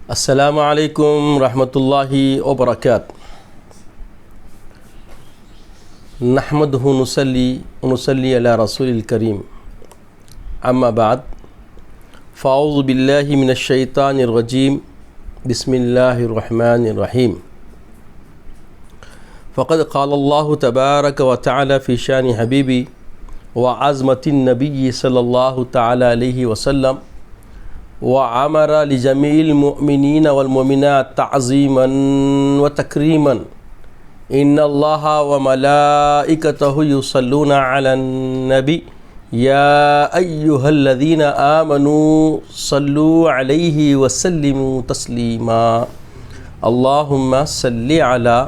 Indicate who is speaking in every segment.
Speaker 1: السلام علیکم ورحمۃ اللہ وبرکاتہ۔ نحمدہ نصلی علی رسول الکریم، اما بعد، فاعوذ باللہ من الشیطان الرجیم، بسم اللہ الرحمن الرحیم۔ فقد قال اللہ تبارک و تعالی فی شان حبیبی وعظمت النبی صلی اللہ تعالی علیہ وسلم، وعمر لجمیع المؤمنین والمؤمنات تعظیما وتکریما، ان اللہ وملائکتہ یصلون علی النبی یا ایہا الذین آمنوا صلوا علیہ وسلموا تسلیما، اللہم صل علی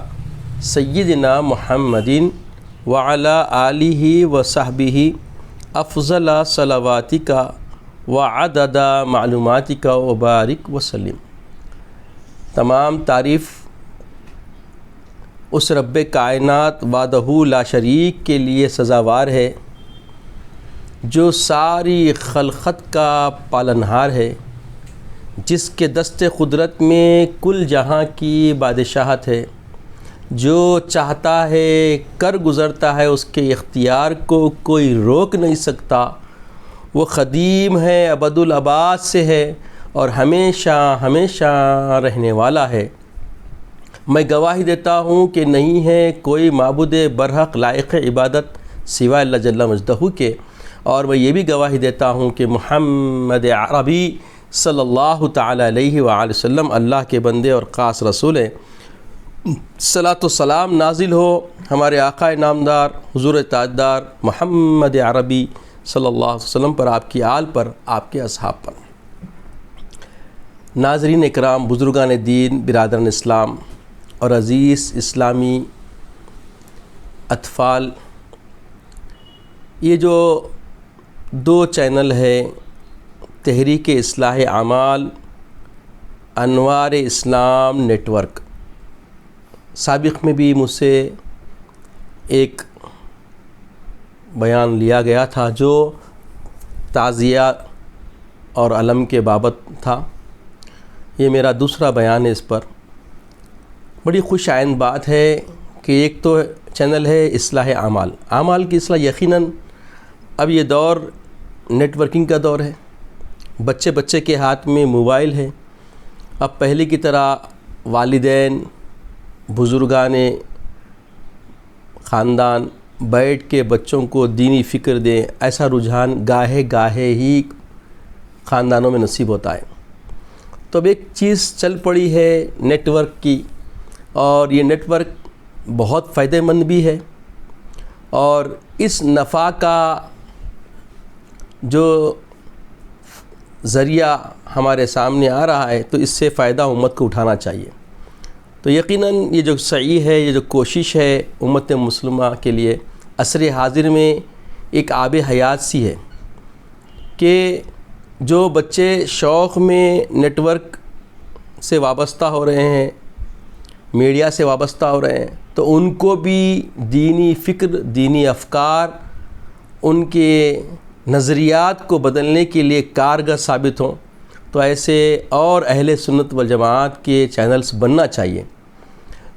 Speaker 1: سیدنا محمد وعلی آلہ وصحبہ افضل صلواتک وعدد معلوماتک وبارک وسلم۔ تمام تعریف اس رب کائنات وحدہ لا شریک کے لیے سزاوار ہے، جو ساری خلقت کا پالنہار ہے، جس کے دست قدرت میں کل جہاں کی بادشاہت ہے، جو چاہتا ہے کر گزرتا ہے، اس کے اختیار کو کوئی روک نہیں سکتا۔ وہ قدیم ہے، ابد الآباد سے ہے اور ہمیشہ ہمیشہ رہنے والا ہے۔ میں گواہی دیتا ہوں کہ نہیں ہے کوئی معبود برحق لائق عبادت سوائے اللہ جل مجدہ کے، اور میں یہ بھی گواہی دیتا ہوں کہ محمد عربی صلی اللہ تعالی علیہ وآلہ وسلم اللہ کے بندے اور خاص رسول ہیں۔ صلاۃ و سلام نازل ہو ہمارے آقا نامدار حضور تاجدار محمد عربی صلی اللہ علیہ وسلم پر، آپ کی آل پر، آپ کے اصحاب پر۔ ناظرین اکرام، بزرگان دین، برادران اسلام اور عزیز اسلامی اطفال، یہ جو دو چینل ہے، تحریک اصلاح اعمال، انوار اسلام نیٹ ورک، سابق میں بھی مجھ سے ایک بیان لیا گیا تھا جو تعزیہ اور علم کے بابت تھا۔ یہ میرا دوسرا بیان ہے اس پر۔ بڑی خوش آئند بات ہے کہ ایک تو چینل ہے اصلاح اعمال، اعمال کی اصلاح۔ یقیناً اب یہ دور نیٹ ورکنگ کا دور ہے، بچے بچے کے ہاتھ میں موبائل ہے۔ اب پہلے کی طرح والدین، بزرگان خاندان بیٹھ کے بچوں کو دینی فکر دیں، ایسا رجحان گاہے گاہے ہی خاندانوں میں نصیب ہوتا ہے۔ تو اب ایک چیز چل پڑی ہے نیٹ ورک کی، اور یہ نیٹ ورک بہت فائدہ مند بھی ہے، اور اس نفع کا جو ذریعہ ہمارے سامنے آ رہا ہے، تو اس سے فائدہ امت کو اٹھانا چاہیے۔ تو یقیناً یہ جو سعی ہے، یہ جو کوشش ہے امت مسلمہ کے لیے عصر حاضر میں ایک آب حیات سی ہے کہ جو بچے شوق میں نیٹ ورک سے وابستہ ہو رہے ہیں، میڈیا سے وابستہ ہو رہے ہیں، تو ان کو بھی دینی فکر، دینی افکار، ان کے نظریات کو بدلنے کے لیے کارگر ثابت ہوں، تو ایسے اور اہل سنت والجماعت کے چینلز بننا چاہیے،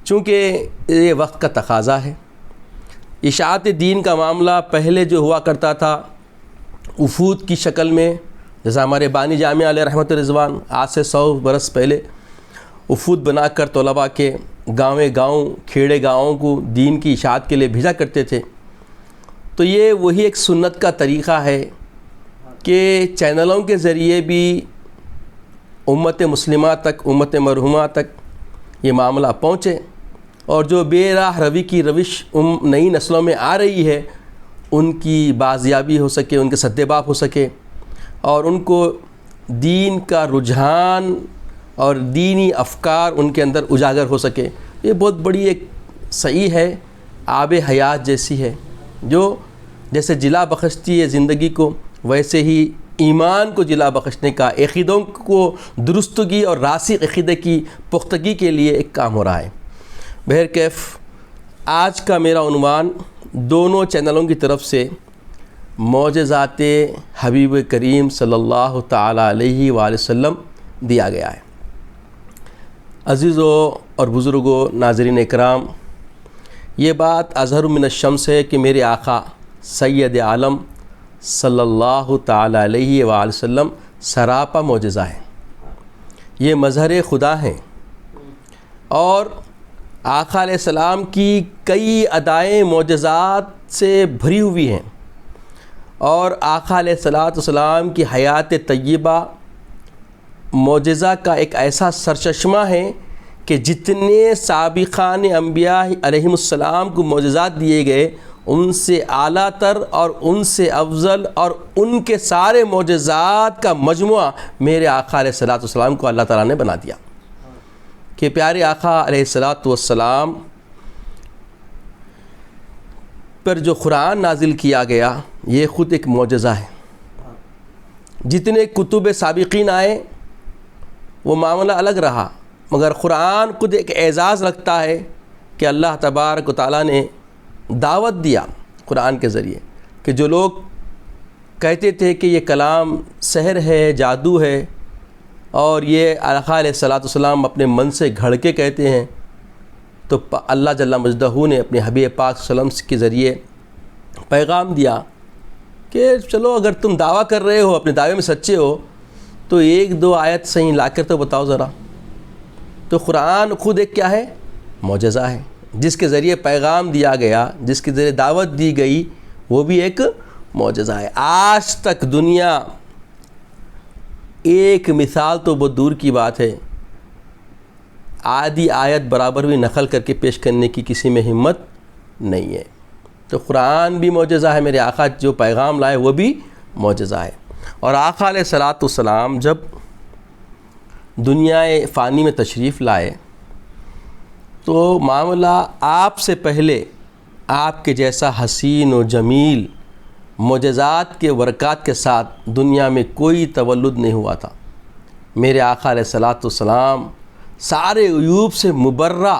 Speaker 1: چونکہ یہ وقت کا تقاضا ہے۔ اشاعت دین کا معاملہ پہلے جو ہوا کرتا تھا وفود کی شکل میں، جیسا ہمارے بانی جامعہ علیہ رحمت رضوان آج سے 100 برس پہلے وفود بنا کر طلباء کے گاؤں کھیڑے گاؤں کو دین کی اشاعت کے لیے بھیجا کرتے تھے، تو یہ وہی ایک سنت کا طریقہ ہے کہ چینلوں کے ذریعے بھی امت مسلمہ تک، امت مرحومہ تک یہ معاملہ پہنچے، اور جو بے راہ روی کی روش نئی نسلوں میں آ رہی ہے، ان کی بازیابی ہو سکے، ان کے سدباب ہو سکے، اور ان کو دین کا رجحان اور دینی افکار ان کے اندر اجاگر ہو سکے۔ یہ بہت بڑی ایک صحیح ہے، آب حیات جیسی ہے، جو جیسے جلا بخشتی ہے زندگی کو، ویسے ہی ایمان کو جلا بخشنے کا، عقیدوں کو درستگی اور راسخ عقیدے کی پختگی کے لیے ایک کام ہو رہا ہے۔ بہرکیف آج کا میرا عنوان دونوں چینلوں کی طرف سے معجزات حبیب کریم صلی اللہ تعالی علیہ وآلہ وسلم دیا گیا ہے۔ عزیزوں اور بزرگوں، ناظرین اکرام، یہ بات اظہر من الشمس ہے کہ میرے آقا سید عالم صلی اللہ تعالی علیہ وآلہ وسلم سراپا معجزہ ہیں، یہ مظہر خدا ہیں، اور آقا علیہ السلام کی کئی ادائیں معجزات سے بھری ہوئی ہیں، اور آقا علیہ السلام کی حیات طیبہ معجزہ کا ایک ایسا سرچشمہ ہے کہ جتنے سابقان انبیاء علیہم السلام کو معجزات دیے گئے، ان سے اعلیٰ تر اور ان سے افضل اور ان کے سارے معجزات کا مجموعہ میرے آقا علیہ السلام کو اللہ تعالیٰ نے بنا دیا کہ پیارے آقا علیہ السلام پر جو قرآن نازل کیا گیا یہ خود ایک معجزہ ہے۔ جتنے کتب سابقین آئے وہ معاملہ الگ رہا، مگر قرآن خود ایک اعزاز رکھتا ہے کہ اللہ تبارک و تعالیٰ نے دعوت دیا قرآن کے ذریعے کہ جو لوگ کہتے تھے کہ یہ کلام سحر ہے، جادو ہے، اور یہ آقا علیہ السلام اپنے من سے گھڑ کے کہتے ہیں، تو اللہ جل مجدہ نے اپنے حبیب پاک صلی اللہ علیہ وسلم کے ذریعے پیغام دیا کہ چلو اگر تم دعویٰ کر رہے ہو، اپنے دعوے میں سچے ہو، تو ایک دو آیت صحیح لا کر تو بتاؤ ذرا۔ تو قرآن خود ایک کیا ہے؟ معجزہ ہے، جس کے ذریعے پیغام دیا گیا، جس کے ذریعے دعوت دی گئی، وہ بھی ایک معجزہ ہے۔ آج تک دنیا ایک مثال تو بہت دور کی بات ہے، آدھی آیت برابر بھی نقل کر کے پیش کرنے کی کسی میں ہمت نہیں ہے۔ تو قرآن بھی معجزہ ہے، میرے آقا جو پیغام لائے وہ بھی معجزہ ہے۔ اور آقا علیہ السلام جب دنیا فانی میں تشریف لائے تو معاملہ آپ سے پہلے آپ کے جیسا حسین و جمیل معجزات کے برکات کے ساتھ دنیا میں کوئی تولد نہیں ہوا تھا۔ میرے آقا علیہ السلام سارے عیوب سے مبرہ،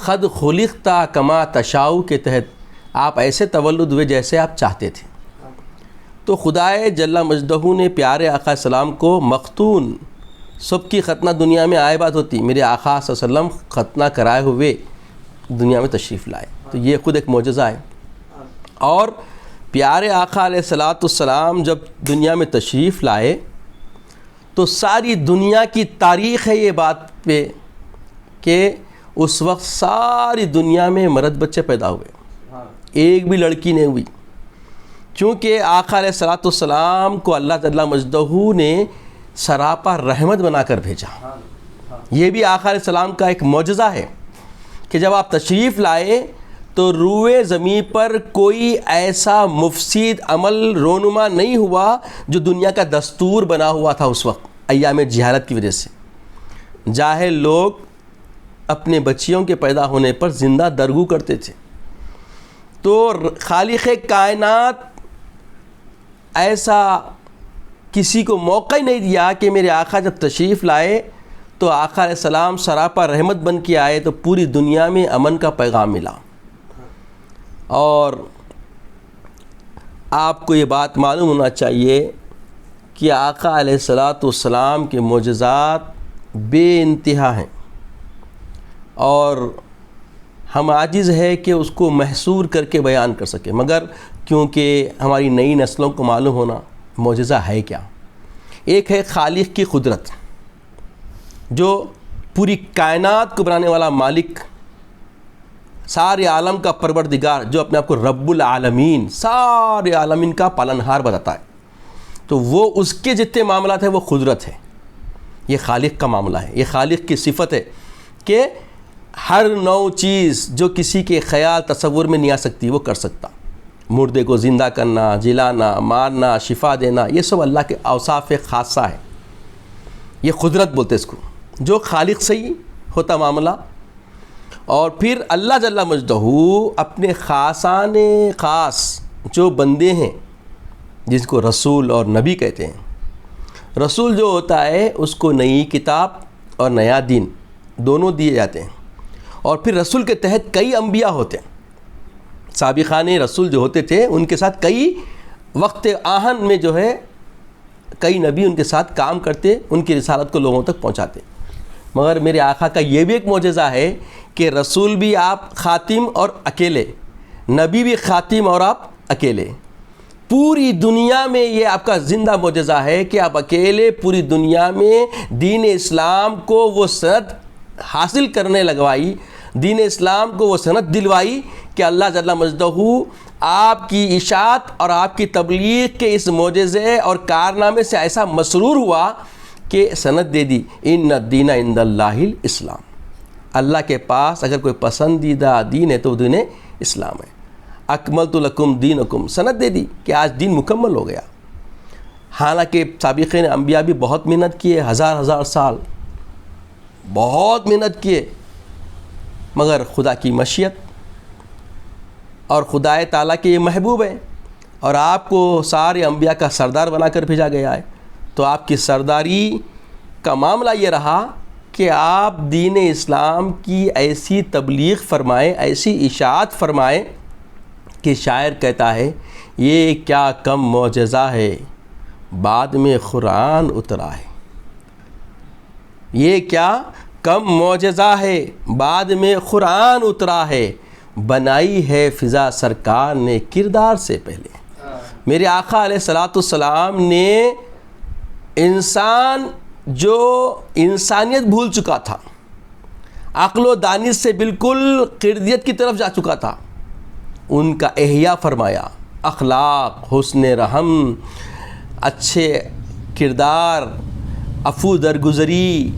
Speaker 1: قد خلقتا کما تشاء کے تحت آپ ایسے تولد ہوئے جیسے آپ چاہتے تھے۔ تو خدائے جل مجدہ نے پیارے آقا السلام کو مختون، سب کی ختنہ دنیا میں آئے بات ہوتی، میرے آقا صلی اللہ علیہ وسلم ختنہ کرائے ہوئے دنیا میں تشریف لائے، تو یہ خود ایک معجزہ ہے۔ اور پیارے آقا علیہ السلام جب دنیا میں تشریف لائے تو ساری دنیا کی تاریخ ہے یہ بات پہ کہ اس وقت ساری دنیا میں مرد بچے پیدا ہوئے، ایک بھی لڑکی نہیں ہوئی، چونکہ آقا علیہ السلام کو اللہ تعالیٰ مجدہ نے سراپا رحمت بنا کر بھیجا۔ یہ بھی آقا علیہ السلام کا ایک معجزہ ہے کہ جب آپ تشریف لائے تو روئے زمین پر کوئی ایسا مفسد عمل رونما نہیں ہوا جو دنیا کا دستور بنا ہوا تھا اس وقت ایام جہالت کی وجہ سے۔ جاہل لوگ اپنے بچیوں کے پیدا ہونے پر زندہ درگو کرتے تھے، تو خالق کائنات ایسا کسی کو موقع ہی نہیں دیا کہ میرے آقا جب تشریف لائے تو آقا علیہ السلام سراپا رحمت بن کے آئے تو پوری دنیا میں امن کا پیغام ملا۔ اور آپ کو یہ بات معلوم ہونا چاہیے کہ آقا علیہ السلام کے معجزات بے انتہا ہیں، اور ہم عاجز ہے کہ اس کو محصور کر کے بیان کر سکیں، مگر کیونکہ ہماری نئی نسلوں کو معلوم ہونا معجزہ ہے کیا۔ ایک ہے خالق کی قدرت، جو پوری کائنات کو بنانے والا مالک، سارے عالم کا پروردگار، جو اپنے آپ کو رب العالمین، سارے عالمین کا پالنہار بتاتا ہے، تو وہ اس کے جتنے معاملات ہیں وہ قدرت ہے۔ یہ خالق کا معاملہ ہے، یہ خالق کی صفت ہے کہ ہر نو چیز جو کسی کے خیال تصور میں نہیں آ سکتی وہ کر سکتا۔ مردے کو زندہ کرنا، جلانا، مارنا، شفا دینا، یہ سب اللہ کے اوصاف خاصہ ہے، یہ قدرت بولتے اس کو، جو خالق سے ہی ہوتا معاملہ۔ اور پھر اللہ جل مجدہ اپنے خاصان خاص جو بندے ہیں جس کو رسول اور نبی کہتے ہیں، رسول جو ہوتا ہے اس کو نئی کتاب اور نیا دین دونوں دیے جاتے ہیں، اور پھر رسول کے تحت کئی انبیاء ہوتے ہیں۔ سابقان رسول جو ہوتے تھے ان کے ساتھ کئی وقت آہن میں جو ہے کئی نبی ان کے ساتھ کام کرتے، ان کی رسالت کو لوگوں تک پہنچاتے۔ مگر میرے آقا کا یہ بھی ایک معجزہ ہے کہ رسول بھی آپ خاتم اور اکیلے، نبی بھی خاتم اور آپ اکیلے. پوری دنیا میں یہ آپ کا زندہ معجزہ ہے کہ آپ اکیلے پوری دنیا میں دین اسلام کو وہ سند حاصل کرنے لگوائی، دین اسلام کو وہ سند دلوائی کہ اللہ جل مجدہ آپ کی اشاعت اور آپ کی تبلیغ کے اس معجزے اور کارنامے سے ایسا مسرور ہوا کہ سند دے دی، ان الدین عند اللہ الاسلام. اللہ کے پاس اگر کوئی پسندیدہ دین ہے تو وہ دین اسلام ہے. اکملت لکم دینکم، سند دے دی کہ آج دین مکمل ہو گیا. حالانکہ سابقین انبیاء بھی بہت محنت کیے، ہزار سال بہت محنت کیے، مگر خدا کی مشیت اور خدا تعالیٰ کے یہ محبوب ہے اور آپ کو سارے انبیاء کا سردار بنا کر بھیجا گیا ہے. تو آپ کی سرداری کا معاملہ یہ رہا کہ آپ دین اسلام کی ایسی تبلیغ فرمائیں، ایسی اشاعت فرمائیں کہ شاعر کہتا ہے یہ کیا کم معجزہ ہے بعد میں قرآن اترا ہے. یہ کیا کم معجزہ ہے بعد میں قرآن اترا ہے، بنائی ہے فضا سرکار نے کردار سے پہلے. میرے آقا علیہ الصلاۃ والسلام نے انسان جو انسانیت بھول چکا تھا، عقل و دانش سے بالکل قردیت کی طرف جا چکا تھا، ان کا احیاء فرمایا. اخلاق، حسن رحم، اچھے کردار، عفو درگزری،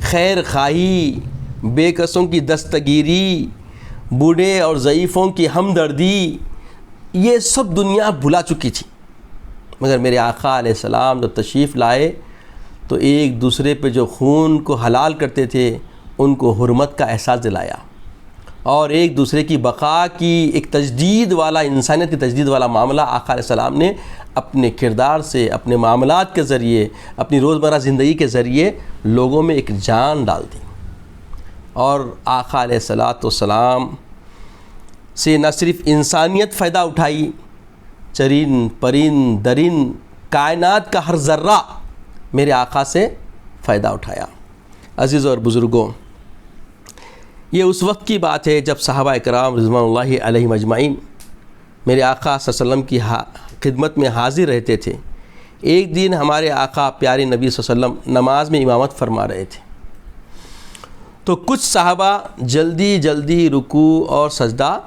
Speaker 1: خیر خواہی، بے کسوں کی دستگیری، بوڑھے اور ضعیفوں کی ہمدردی، یہ سب دنیا بھلا چکی تھی. مگر میرے آقا علیہ السلام جب تشریف لائے تو ایک دوسرے پہ جو خون کو حلال کرتے تھے ان کو حرمت کا احساس دلایا، اور ایک دوسرے کی بقا کی ایک تجدید والا، انسانیت کی تجدید والا معاملہ آقا علیہ السلام نے اپنے کردار سے، اپنے معاملات کے ذریعے، اپنی روزمرہ زندگی کے ذریعے لوگوں میں ایک جان ڈال دی. اور آقا علیہ الصلاۃ والسلام سے نہ صرف انسانیت فائدہ اٹھائی، چرند پرند درند کائنات کا ہر ذرہ میرے آقا سے فائدہ اٹھایا. عزیز اور بزرگوں، یہ اس وقت کی بات ہے جب صحابہ اکرام رضوان اللہ علیہم اجمعین میرے آقا صلی اللہ علیہ وسلم کی خدمت میں حاضر رہتے تھے. ایک دن ہمارے آقا پیارے نبی صلی اللہ علیہ وسلم نماز میں امامت فرما رہے تھے، تو کچھ صحابہ جلدی رکوع اور سجدہ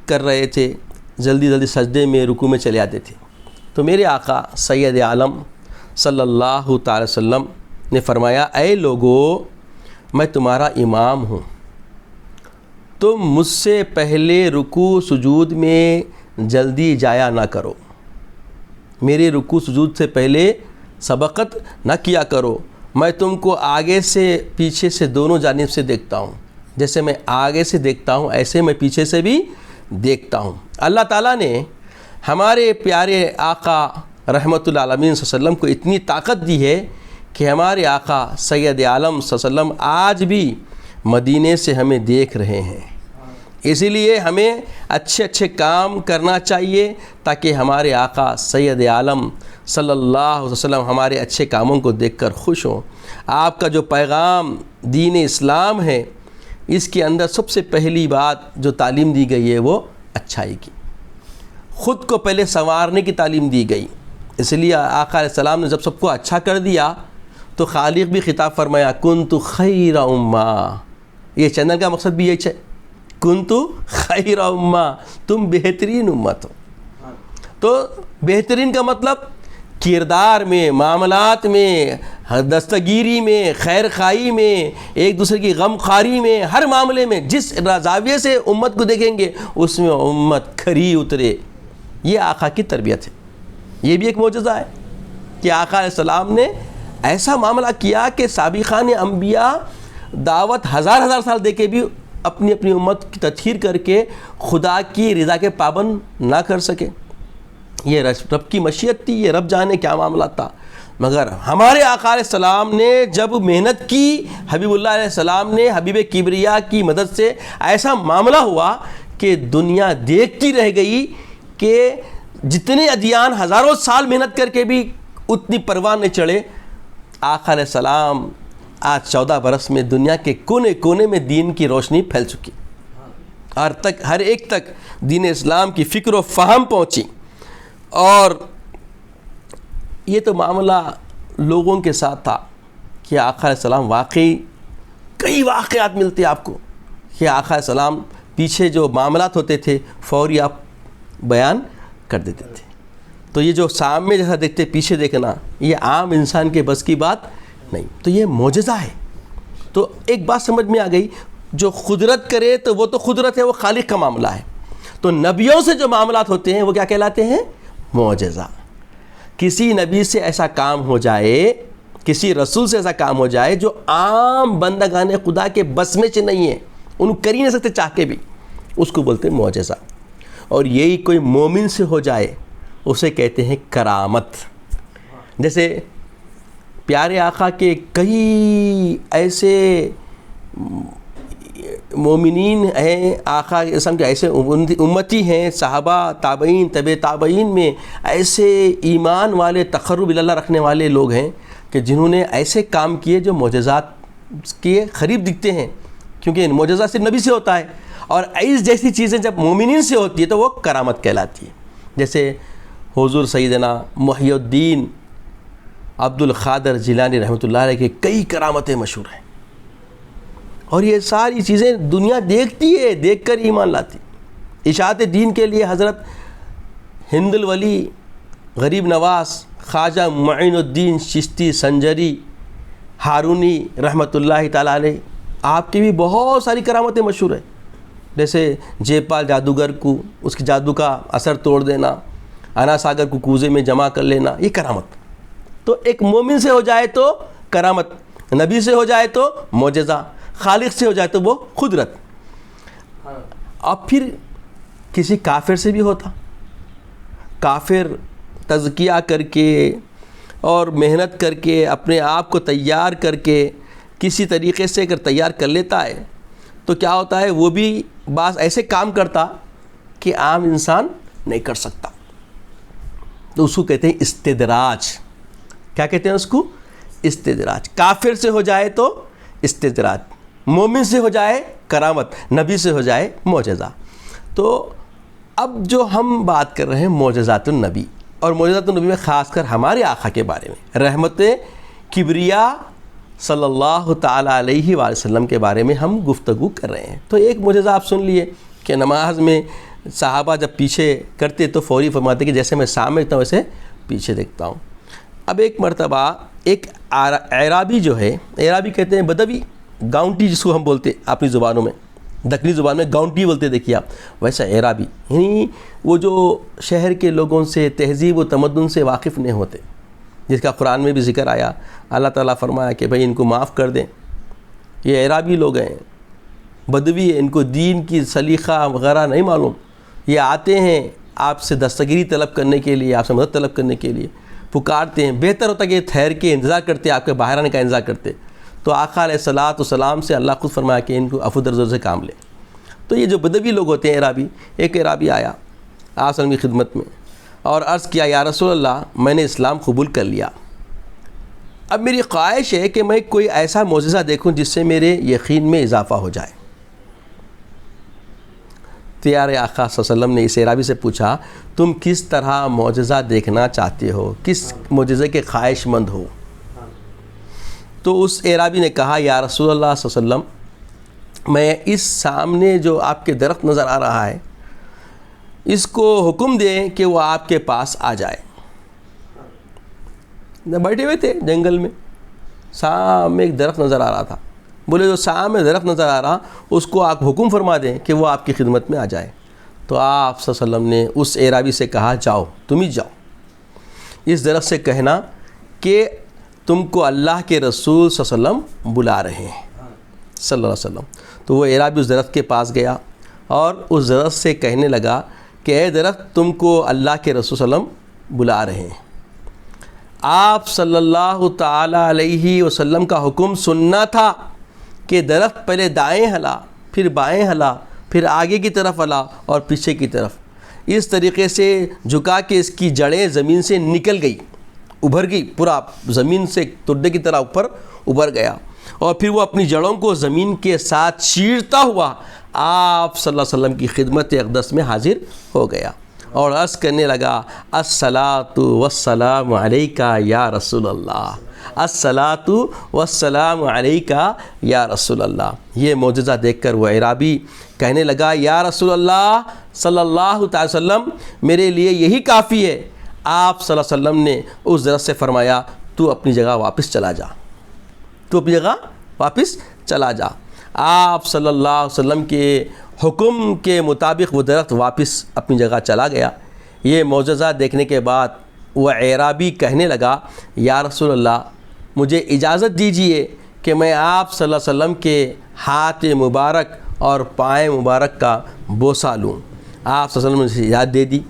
Speaker 1: کر رہے تھے، جلدی سجدے میں رکوع میں چلے آتے تھے. تو میرے آقا سید عالم صلی اللہ تعالی وسلم نے فرمایا، اے لوگو، میں تمہارا امام ہوں، تم مجھ سے پہلے رکوع سجود میں جلدی جایا نہ کرو، میرے رکوع سجود سے پہلے سبقت نہ کیا کرو. میں تم کو آگے سے پیچھے سے دونوں جانب سے دیکھتا ہوں، جیسے میں آگے سے دیکھتا ہوں ایسے میں پیچھے سے بھی دیکھتا ہوں. اللہ تعالیٰ نے ہمارے پیارے آقا رحمت العالمین صلی اللہ علیہ وسلم کو اتنی طاقت دی ہے کہ ہمارے آقا سید عالم صلی اللہ علیہ وسلم آج بھی مدینے سے ہمیں دیکھ رہے ہیں. اسی لیے ہمیں اچھے کام کرنا چاہیے تاکہ ہمارے آقا سید عالم صلی اللہ علیہ وسلم ہمارے اچھے کاموں کو دیکھ کر خوش ہوں. آپ کا جو پیغام دین اسلام ہے، اس کے اندر سب سے پہلی بات جو تعلیم دی گئی ہے وہ اچھائی کی، خود کو پہلے سنوارنے کی تعلیم دی گئی. اس لیے آقا علیہ السلام نے جب سب کو اچھا کر دیا تو خالق بھی خطاب فرمایا، کنت خیر امہ. یہ چینل کا مقصد بھی یہی ہے، کنت خیر امہ، تم بہترین امت ہو. تو بہترین کا مطلب کردار میں، معاملات میں، دستگیری میں، خیر خواہی میں، ایک دوسرے کی غم خواری میں، ہر معاملے میں جس زاویے سے امت کو دیکھیں گے اس میں امت کھری اترے. یہ آقا کی تربیت ہے. یہ بھی ایک معجزہ ہے کہ آقا علیہ السلام نے ایسا معاملہ کیا کہ سابقان انبیاء دعوت ہزار سال دے کے بھی اپنی امت کی تطہیر کر کے خدا کی رضا کے پابند نہ کر سکے. یہ رب کی مشیت تھی، یہ رب جانے کیا معاملہ تھا. مگر ہمارے آقا علیہ السلام نے جب محنت کی، حبیب اللہ علیہ السلام نے حبیب کبریا کی مدد سے ایسا معاملہ ہوا کہ دنیا دیکھتی رہ گئی کہ جتنے ادیان ہزاروں سال محنت کر کے بھی اتنی پروان نہیں چڑھے. آقا علیہ السلام آج 14 برس میں دنیا کے کونے کونے میں دین کی روشنی پھیل چکی، ہر ایک تک دین اسلام کی فکر و فہم پہنچی. اور یہ تو معاملہ لوگوں کے ساتھ تھا کہ آقا علیہ السلام واقعی کئی واقعات ملتے آپ کو کہ آقا علیہ السلام پیچھے جو معاملات ہوتے تھے فوری آپ بیان کر دیتے تھے. تو یہ جو سامنے جیسا دیکھتے پیچھے دیکھنا یہ عام انسان کے بس کی بات نہیں، تو یہ معجزہ ہے. تو ایک بات سمجھ میں آ گئی، جو قدرت کرے تو وہ تو قدرت ہے، وہ خالق کا معاملہ ہے. تو نبیوں سے جو معاملات ہوتے ہیں وہ کیا کہلاتے ہیں؟ معجزہ. کسی نبی سے ایسا کام ہو جائے، کسی رسول سے ایسا کام ہو جائے جو عام بندگان خدا کے بس میں سے نہیں ہے، ان کر ہی نہیں سکتے چاہ کے بھی، اس کو بولتے ہیں معجزہ. اور یہی کوئی مومن سے ہو جائے اسے کہتے ہیں کرامت. جیسے پیارے آقا کے کئی ایسے مومنین ہیں، آقا اسلام کے ایسے امتی ہیں، صحابہ، تابعین، طبع تابعین میں ایسے ایمان والے تقرب اللہ رکھنے والے لوگ ہیں کہ جنہوں نے ایسے کام کیے جو معجزات کے قریب دکھتے ہیں، کیونکہ معجزہ صرف نبی سے ہوتا ہے. اور ایس جیسی چیزیں جب مومنین سے ہوتی ہے تو وہ کرامت کہلاتی ہے. جیسے حضور سیدنا محی الدین عبد القادر جیلانی رحمۃ اللہ علیہ کے کئی کرامتیں مشہور ہیں، اور یہ ساری چیزیں دنیا دیکھتی ہے، دیکھ کر ایمان لاتی. اشاعت دین کے لیے حضرت ہند الولی غریب نواز، خواجہ معین الدین چشتی سنجری ہارونی رحمۃ اللہ تعالیٰ علیہ، آپ کی بھی بہت ساری کرامتیں مشہور ہیں. جیسے جے پال جادوگر کو اس کے جادو کا اثر توڑ دینا، انا ساگر کو کوزے میں جمع کر لینا، یہ کرامت. تو ایک مومن سے ہو جائے تو کرامت، نبی سے ہو جائے تو معجزہ، خالق سے ہو جائے تو وہ قدرت. اب پھر کسی کافر سے بھی ہوتا، کافر تزکیہ کر کے اور محنت کر کے اپنے آپ کو تیار کر کے کسی طریقے سے اگر تیار کر لیتا ہے تو کیا ہوتا ہے، وہ بھی بعض ایسے کام کرتا کہ عام انسان نہیں کر سکتا. تو اس کو کہتے ہیں استدراج. کیا کہتے ہیں اس کو؟ استدراج. کافر سے ہو جائے تو استدراج، مومن سے ہو جائے کرامت، نبی سے ہو جائے معجزہ. تو اب جو ہم بات کر رہے ہیں معجزات النبی، اور معجزات النبی میں خاص کر ہمارے آقا کے بارے میں، رحمت کبریا صلی اللہ تعالیٰ علیہ وآلہ وسلم کے بارے میں ہم گفتگو کر رہے ہیں. تو ایک معجزہ آپ سن لیے کہ نماز میں صحابہ جب پیچھے کرتے تو فوری فرماتے کہ جیسے میں سامنے دیکھتا ہوں ویسے پیچھے دیکھتا ہوں. اب ایک مرتبہ ایک اعرابی جو ہے، اعرابی کہتے ہیں بدوی، گاؤنٹی جس کو ہم بولتے اپنی زبانوں میں، دکنی زبان میں گاؤنٹی بولتے، دیکھیے آپ، ویسا اعرابی، یعنی وہ جو شہر کے لوگوں سے، تہذیب و تمدن سے واقف نہیں ہوتے، جس کا قرآن میں بھی ذکر آیا. اللہ تعالیٰ فرمایا کہ بھئی ان کو معاف کر دیں، یہ اعرابی لوگ ہیں، بدوی ہیں، ان کو دین کی سلیقہ وغیرہ نہیں معلوم. یہ آتے ہیں آپ سے دستگیری طلب کرنے کے لیے، آپ سے مدد طلب کرنے کے لیے پکارتے ہیں. بہتر ہوتا کہ یہ ٹھہر کے انتظار کرتے، آپ کے باہر آنے کا انتظار کرتے. تو آقا علیہ السلام سے اللہ خود فرمایا کہ ان کو عفو درزو سے کام لے. تو یہ جو بدوی لوگ ہوتے ہیں اعرابی، ایک اعرابی آیا آپ کی خدمت میں اور عرض کیا، یا رسول اللہ میں نے اسلام قبول کر لیا، اب میری خواہش ہے کہ میں کوئی ایسا معجزہ دیکھوں جس سے میرے یقین میں اضافہ ہو جائے. پیارے آقا صلی اللہ علیہ وسلم نے اس اعرابی سے پوچھا، تم کس طرح معجزہ دیکھنا چاہتے ہو، کس معجزے کے خواہش مند ہو؟ تو اس اعرابی نے کہا، یا رسول اللہ صلی اللہ علیہ وسلم میں اس سامنے جو آپ کے درخت نظر آ رہا ہے اس کو حکم دیں کہ وہ آپ کے پاس آ جائے. بیٹھے ہوئے تھے جنگل میں، سامنے ایک درخت نظر آ رہا تھا، بولے جو سامنے درخت نظر آ رہا اس کو آپ حکم فرما دیں کہ وہ آپ کی خدمت میں آ جائے. تو آپ صلی اللہ علیہ وسلم نے اس اعرابی سے کہا، جاؤ تم ہی جاؤ، اس درخت سے کہنا کہ تم کو اللہ کے رسول صلی اللہ علیہ وسلم بلا رہے ہیں صلی اللہ علیہ وسلم. تو وہ اعرابی اس درخت کے پاس گیا اور اس درخت سے کہنے لگا کہ اے درخت تم کو اللہ کے رسول صلی اللہ علیہ وسلم بلا رہے ہیں. آپ صلی اللہ تعالیٰ علیہ وسلم کا حکم سننا تھا کہ درخت پہلے دائیں ہلا، پھر بائیں ہلا، پھر آگے کی طرف ہلا اور پیچھے کی طرف، اس طریقے سے جھکا کہ اس کی جڑیں زمین سے نکل گئی، ابھر گئی، پورا زمین سے تردے کی طرح اوپر ابھر گیا. اور پھر وہ اپنی جڑوں کو زمین کے ساتھ چیرتا ہوا آپ صلی اللہ علیہ وسلم کی خدمت اقدس میں حاضر ہو گیا اور عرض کرنے لگا الصلاۃ والسلام علیکہ یا رسول اللہ، الصلاۃ والسلام علیکہ یا رسول اللہ۔ یہ معجزہ دیکھ کر وہ اعرابی کہنے لگا یا رسول اللہ صلی اللہ تعالی وسلم، میرے لیے یہی کافی ہے۔ آپ صلی اللہ علیہ وسلم نے اس درخت سے فرمایا تو اپنی جگہ واپس چلا جا، تو اپنی جگہ واپس چلا جا۔ آپ صلی اللہ علیہ وسلم کے حکم کے مطابق وہ درخت واپس اپنی جگہ چلا گیا۔ یہ معجزہ دیکھنے کے بعد وہ اعرابی کہنے لگا یا رسول اللہ، مجھے اجازت دیجیے کہ میں آپ صلی اللہ علیہ وسلم کے ہاتھ مبارک اور پائیں مبارک کا بوسہ لوں۔ آپ صلی اللہ علیہ وسلم نے اسے اجازت دے دی۔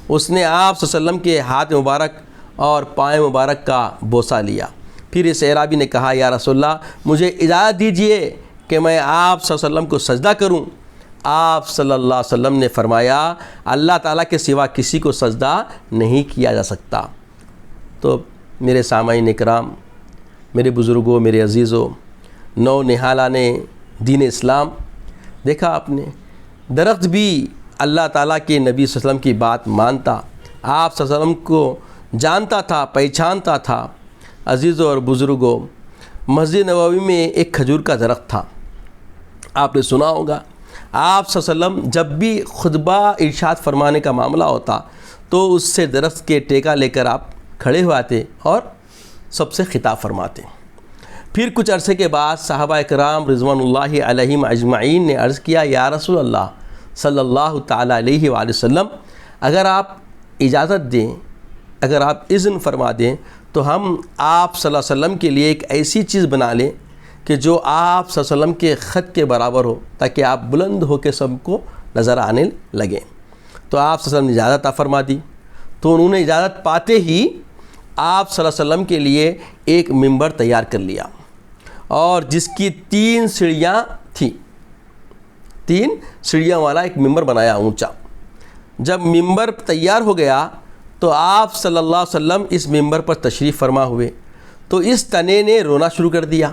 Speaker 1: اس نے آپ صلی اللہ علیہ وسلم کے ہاتھ مبارک اور پائیں مبارک کا بوسہ لیا۔ پھر اس اعرابی نے کہا یا رسول اللہ، مجھے اجازت دیجیے کہ میں آپ صلی اللہ علیہ وسلم کو سجدہ کروں۔ آپ صلی اللہ علیہ وسلم نے فرمایا اللہ تعالیٰ کے سوا کسی کو سجدہ نہیں کیا جا سکتا۔ تو میرے سامعین اکرام، میرے بزرگوں، میرے عزیزوں، نو نہالان دین اسلام، دیکھا آپ نے درخت بھی اللہ تعالیٰ کے نبی صلی اللہ علیہ وسلم کی بات مانتا، آپ صلی اللہ علیہ وسلم کو جانتا تھا، پہچانتا تھا۔ عزیزوں اور بزرگوں، مسجد نبوی میں ایک کھجور کا درخت تھا، آپ نے سنا ہوگا۔ آپ صلی اللہ علیہ وسلم جب بھی خطبہ ارشاد فرمانے کا معاملہ ہوتا تو اس سے درخت کے ٹیکا لے کر آپ کھڑے ہوئے آتے اور سب سے خطاب فرماتے۔ پھر کچھ عرصے کے بعد صحابہ اکرام رضوان اللہ علیہم اجمعین نے عرض کیا یا رسول اللہ صلی اللہ تعالیٰ علیہ وآلہ وسلم، اگر آپ اجازت دیں، اگر آپ اذن فرما دیں تو ہم آپ صلی اللہ علیہ وسلم کے لیے ایک ایسی چیز بنا لیں کہ جو آپ صلی اللہ علیہ وسلم کے خط کے برابر ہو، تاکہ آپ بلند ہو کے سب کو نظر آنے لگیں۔ تو آپ صلی اللہ علیہ وسلم نے اجازت عطا فرما دی۔ تو انہوں نے اجازت پاتے ہی آپ صلی اللہ علیہ وسلم کے لیے ایک ممبر تیار کر لیا، اور جس کی 3 سیڑھیاں تھیں، 3 سیڑھیاں والا ایک ممبر بنایا اونچا۔ جب ممبر تیار ہو گیا تو آپ صلی اللہ علیہ وسلم اس ممبر پر تشریف فرما ہوئے، تو اس تنے نے رونا شروع کر دیا،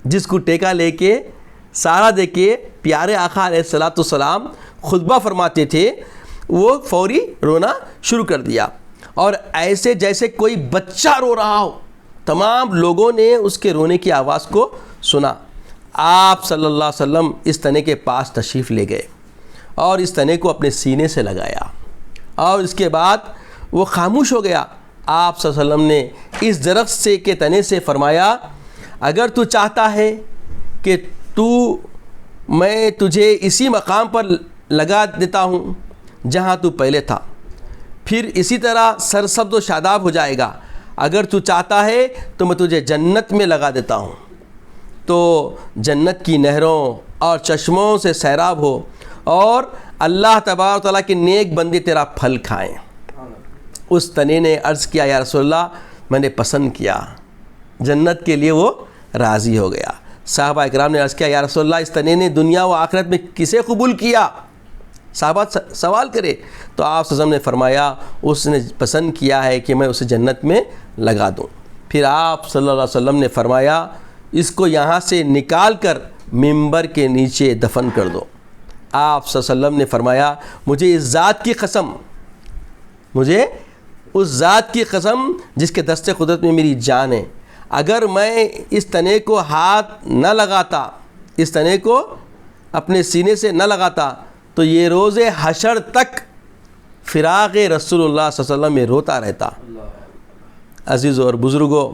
Speaker 1: جس کو ٹیکا لے کے سارا دے کے پیارے آقا علیہ الصلوۃ والسلام خطبہ فرماتے تھے، وہ فوری رونا شروع کر دیا، اور ایسے جیسے کوئی بچہ رو رہا ہو۔ تمام لوگوں نے اس کے رونے کی آواز کو سنا۔ آپ صلی اللہ علیہ وسلم اس تنے کے پاس تشریف لے گئے اور اس تنے کو اپنے سینے سے لگایا، اور اس کے بعد وہ خاموش ہو گیا۔ آپ صلی اللہ علیہ وسلم نے اس درخت سے کے تنے سے فرمایا اگر تو چاہتا ہے کہ میں تجھے اسی مقام پر لگا دیتا ہوں جہاں تو پہلے تھا، پھر اسی طرح سرسبز و شاداب ہو جائے گا۔ اگر تو چاہتا ہے تو میں تجھے جنت میں لگا دیتا ہوں، تو جنت کی نہروں اور چشموں سے سیراب ہو، اور اللہ تبارک و تعالیٰ کے نیک بندے تیرا پھل کھائیں۔ اس تنے نے عرض کیا یا رسول اللہ، میں نے پسند کیا، جنت کے لیے وہ راضی ہو گیا۔ صحابہ اکرام نے عرض کیا یا رسول اللہ، اس تنے نے دنیا و آخرت میں کسے قبول کیا؟ صحابہ سوال کرے تو آپ صلی اللہ علیہ وسلم نے فرمایا اس نے پسند کیا ہے کہ میں اسے جنت میں لگا دوں۔ پھر آپ صلی اللہ علیہ وسلم نے فرمایا اس کو یہاں سے نکال کر ممبر کے نیچے دفن کر دو۔ آپ صلی اللہ علیہ وسلم نے فرمایا مجھے اس ذات کی قسم، مجھے اس ذات کی قسم جس کے دست قدرت میں میری جان ہے، اگر میں اس تنے کو ہاتھ نہ لگاتا، اس تنے کو اپنے سینے سے نہ لگاتا، تو یہ روز حشر تک فراق رسول اللہ صلی اللہ علیہ وسلم میں روتا رہتا۔ عزیزوں اور بزرگوں،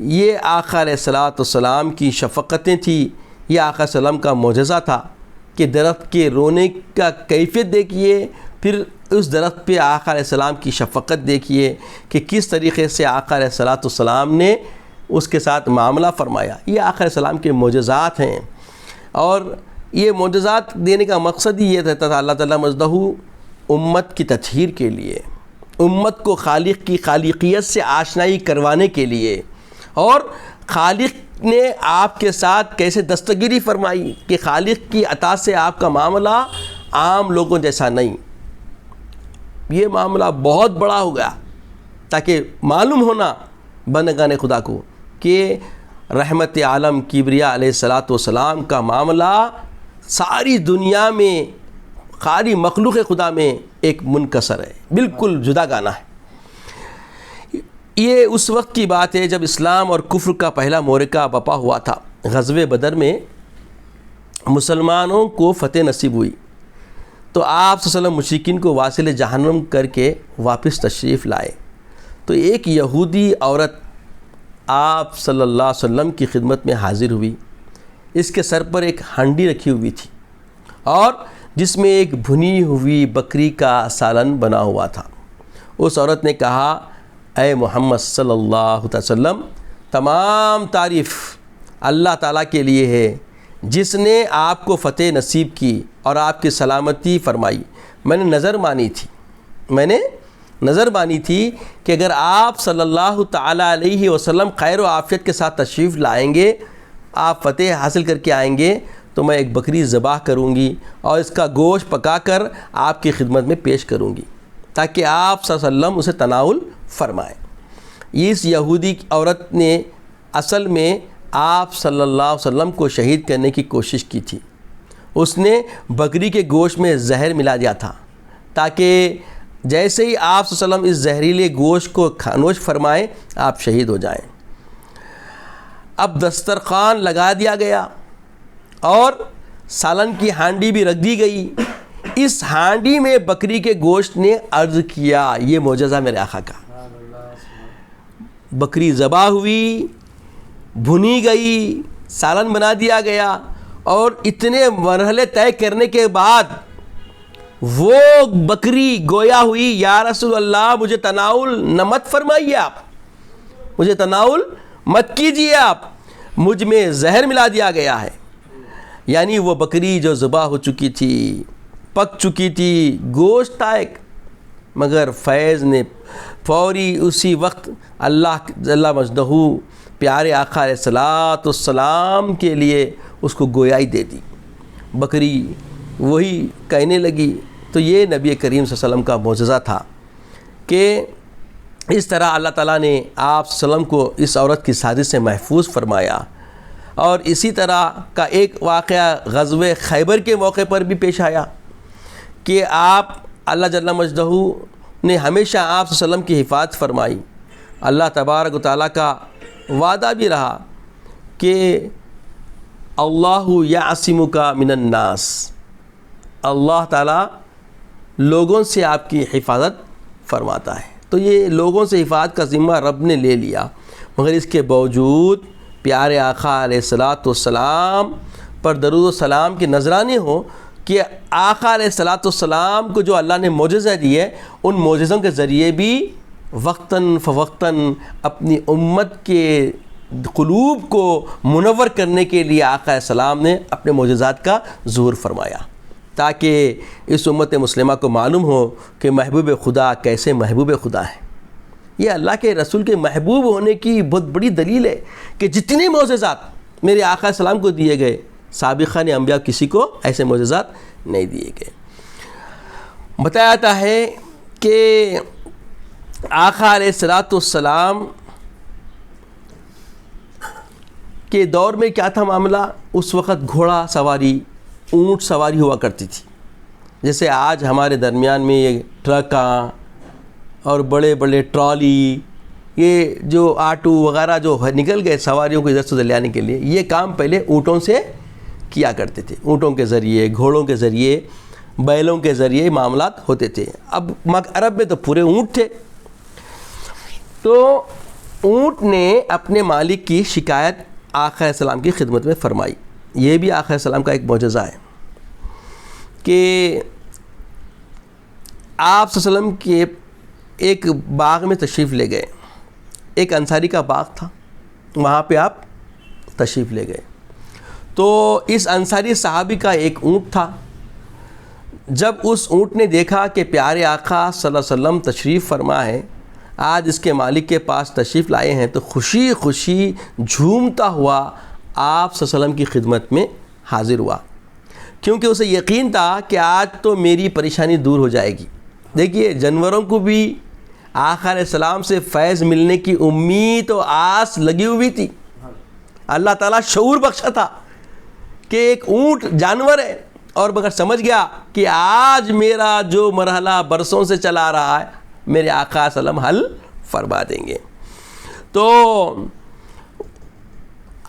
Speaker 1: یہ آقا علیہ الصلوۃ والسلام کی شفقتیں تھیں، یہ آقا صلی اللہ علیہ وسلم کا معجزہ تھا کہ درخت کے رونے کا کیفیت دیکھیے، پھر اس درخت پہ آقا علیہ السلام کی شفقت دیکھیے کہ کس طریقے سے آقا علیہ الصلوۃ والسلام نے اس کے ساتھ معاملہ فرمایا۔ یہ آقا علیہ السلام کے معجزات ہیں، اور یہ معجزات دینے کا مقصد ہی یہ رہتا تھا اللہ تعالیٰ مجدہ امت کی تطہیر کے لیے، امت کو خالق کی خالقیت سے آشنائی کروانے کے لیے، اور خالق نے آپ کے ساتھ کیسے دستگیری فرمائی کہ خالق کی عطا سے آپ کا معاملہ عام لوگوں جیسا نہیں، یہ معاملہ بہت بڑا ہو گیا، تاکہ معلوم ہونا بندگان خدا کو کہ رحمت عالم کبریا علیہ الصلاۃ والسلام کا معاملہ ساری دنیا میں، ساری مخلوق خدا میں ایک منکسر ہے، بالکل جدا گانا ہے۔ یہ اس وقت کی بات ہے جب اسلام اور کفر کا پہلا معرکہ بپا ہوا تھا۔ غزوہ بدر میں مسلمانوں کو فتح نصیب ہوئی تو آپ صلی اللہ علیہ وسلم مشرکین کو واصل جہنم کر کے واپس تشریف لائے، تو ایک یہودی عورت آپ صلی اللہ علیہ وسلم کی خدمت میں حاضر ہوئی۔ اس کے سر پر ایک ہانڈی رکھی ہوئی تھی اور جس میں ایک بھنی ہوئی بکری کا سالن بنا ہوا تھا۔ اس عورت نے کہا، اے محمد صلی اللہ علیہ وسلم، تمام تعریف اللہ تعالیٰ کے لیے ہے جس نے آپ کو فتح نصیب کی اور آپ کی سلامتی فرمائی۔ میں نے نظر مانی تھی کہ اگر آپ صلی اللہ تعالیٰ علیہ وسلم خیر و عافیت کے ساتھ تشریف لائیں گے، آپ فتح حاصل کر کے آئیں گے، تو میں ایک بکری ذبح کروں گی اور اس کا گوشت پکا کر آپ کی خدمت میں پیش کروں گی تاکہ آپ صلی اللہ علیہ وسلم اسے تناول فرمائیں۔ اس یہودی عورت نے اصل میں آپ صلی اللہ علیہ وسلم کو شہید کرنے کی کوشش کی تھی۔ اس نے بکری کے گوشت میں زہر ملا دیا تھا تاکہ جیسے ہی آپ صلی اللہ علیہ وسلم اس زہریلے گوشت کو خاموش فرمائیں، آپ شہید ہو جائیں۔ اب دسترخوان لگا دیا گیا اور سالن کی ہانڈی بھی رکھ دی گئی۔ اس ہانڈی میں بکری کے گوشت نے عرض کیا، یہ معجزہ میرے آقا کا۔ بکری ذبح ہوئی، بھنی گئی، سالن بنا دیا گیا اور اتنے مرحلے طے کرنے کے بعد وہ بکری گویا ہوئی، یا رسول اللہ مجھے تناول نہ مت فرمائیے، آپ مجھے تناول مت کیجیے، آپ مجھ میں زہر ملا دیا گیا ہے۔ یعنی وہ بکری جو ذبح ہو چکی تھی، پک چکی تھی، گوشت تھا ایک، مگر فیض نے فوری اسی وقت اللہ جل مجدہ پیارے آقا علیہ الصلاۃ والسلام کے لیے اس کو گویائی دے دی۔ بکری وہی کہنے لگی۔ تو یہ نبی کریم صلی اللہ علیہ وسلم کا معجزہ تھا کہ اس طرح اللہ تعالیٰ نے آپ صلی اللہ علیہ وسلم کو اس عورت کی سازش سے محفوظ فرمایا۔ اور اسی طرح کا ایک واقعہ غزوہ خیبر کے موقع پر بھی پیش آیا کہ آپ اللہ جل مجدہ نے ہمیشہ آپ صلی اللہ علیہ وسلم کی حفاظت فرمائی۔ اللہ تبارک و تعالیٰ کا وعدہ بھی رہا کہ اللہ یعصمک من الناس، اللہ تعالیٰ لوگوں سے آپ کی حفاظت فرماتا ہے۔ تو یہ لوگوں سے حفاظت کا ذمہ رب نے لے لیا، مگر اس کے باوجود پیارے آقا علیہ الصلاۃ والسلام پر درود و سلام کے نذرانے ہوں کہ آقا علیہ الصلاۃ والسلام کو جو اللہ نے معجزہ دیے، ان معجزوں کے ذریعے بھی وقتاً فوقتاً اپنی امت کے قلوب کو منور کرنے کے لیے آقا علیہ السلام نے اپنے معجزات کا ظہور فرمایا، تاکہ اس امت مسلمہ کو معلوم ہو کہ محبوب خدا کیسے محبوب خدا ہے۔ یہ اللہ کے رسول کے محبوب ہونے کی بہت بڑی دلیل ہے کہ جتنے معجزات میرے آقا علیہ السلام کو دیے گئے، سابقہ نے انبیاء کسی کو ایسے معجزات نہیں دیے گئے۔ بتایا جاتا ہے کہ آقا علیہ الصلاۃ والسلام کے دور میں کیا تھا معاملہ، اس وقت گھوڑا سواری، اونٹ سواری ہوا کرتی تھی۔ جیسے آج ہمارے درمیان میں یہ ٹرکاں اور بڑے بڑے ٹرالی، یہ جو آٹو وغیرہ جو نکل گئے سواریوں کو ادھر سے ادھر لے آنے کے لیے، یہ کام پہلے اونٹوں سے کیا کرتے تھے۔ اونٹوں کے ذریعے، گھوڑوں کے ذریعے، بیلوں کے ذریعے معاملات ہوتے تھے۔ اب عرب میں تو پورے اونٹ تھے، تو اونٹ نے اپنے مالک کی شکایت آقا علیہ السلام کی خدمت میں فرمائی۔ یہ بھی آقا علیہ السلام کا ایک معجزہ ہے کہ آپ صلی اللہ علیہ وسلم کے ایک باغ میں تشریف لے گئے، ایک انصاری کا باغ تھا، وہاں پہ آپ تشریف لے گئے، تو اس انصاری صحابی کا ایک اونٹ تھا۔ جب اس اونٹ نے دیکھا کہ پیارے آقا صلی اللہ علیہ وسلم تشریف فرما ہے، آج اس کے مالک کے پاس تشریف لائے ہیں، تو خوشی خوشی جھومتا ہوا آپ صلی اللہ علیہ وسلم کی خدمت میں حاضر ہوا، کیونکہ اسے یقین تھا کہ آج تو میری پریشانی دور ہو جائے گی۔ دیکھیے، جانوروں کو بھی آقا علیہ السلام سے فیض ملنے کی امید و آس لگی ہوئی تھی۔ اللہ تعالیٰ شعور بخشا تھا کہ ایک اونٹ جانور ہے، اور مگر سمجھ گیا کہ آج میرا جو مرحلہ برسوں سے چلا آ رہا ہے میرے آقا صلی اللہ علیہ وسلم حل فرما دیں گے. تو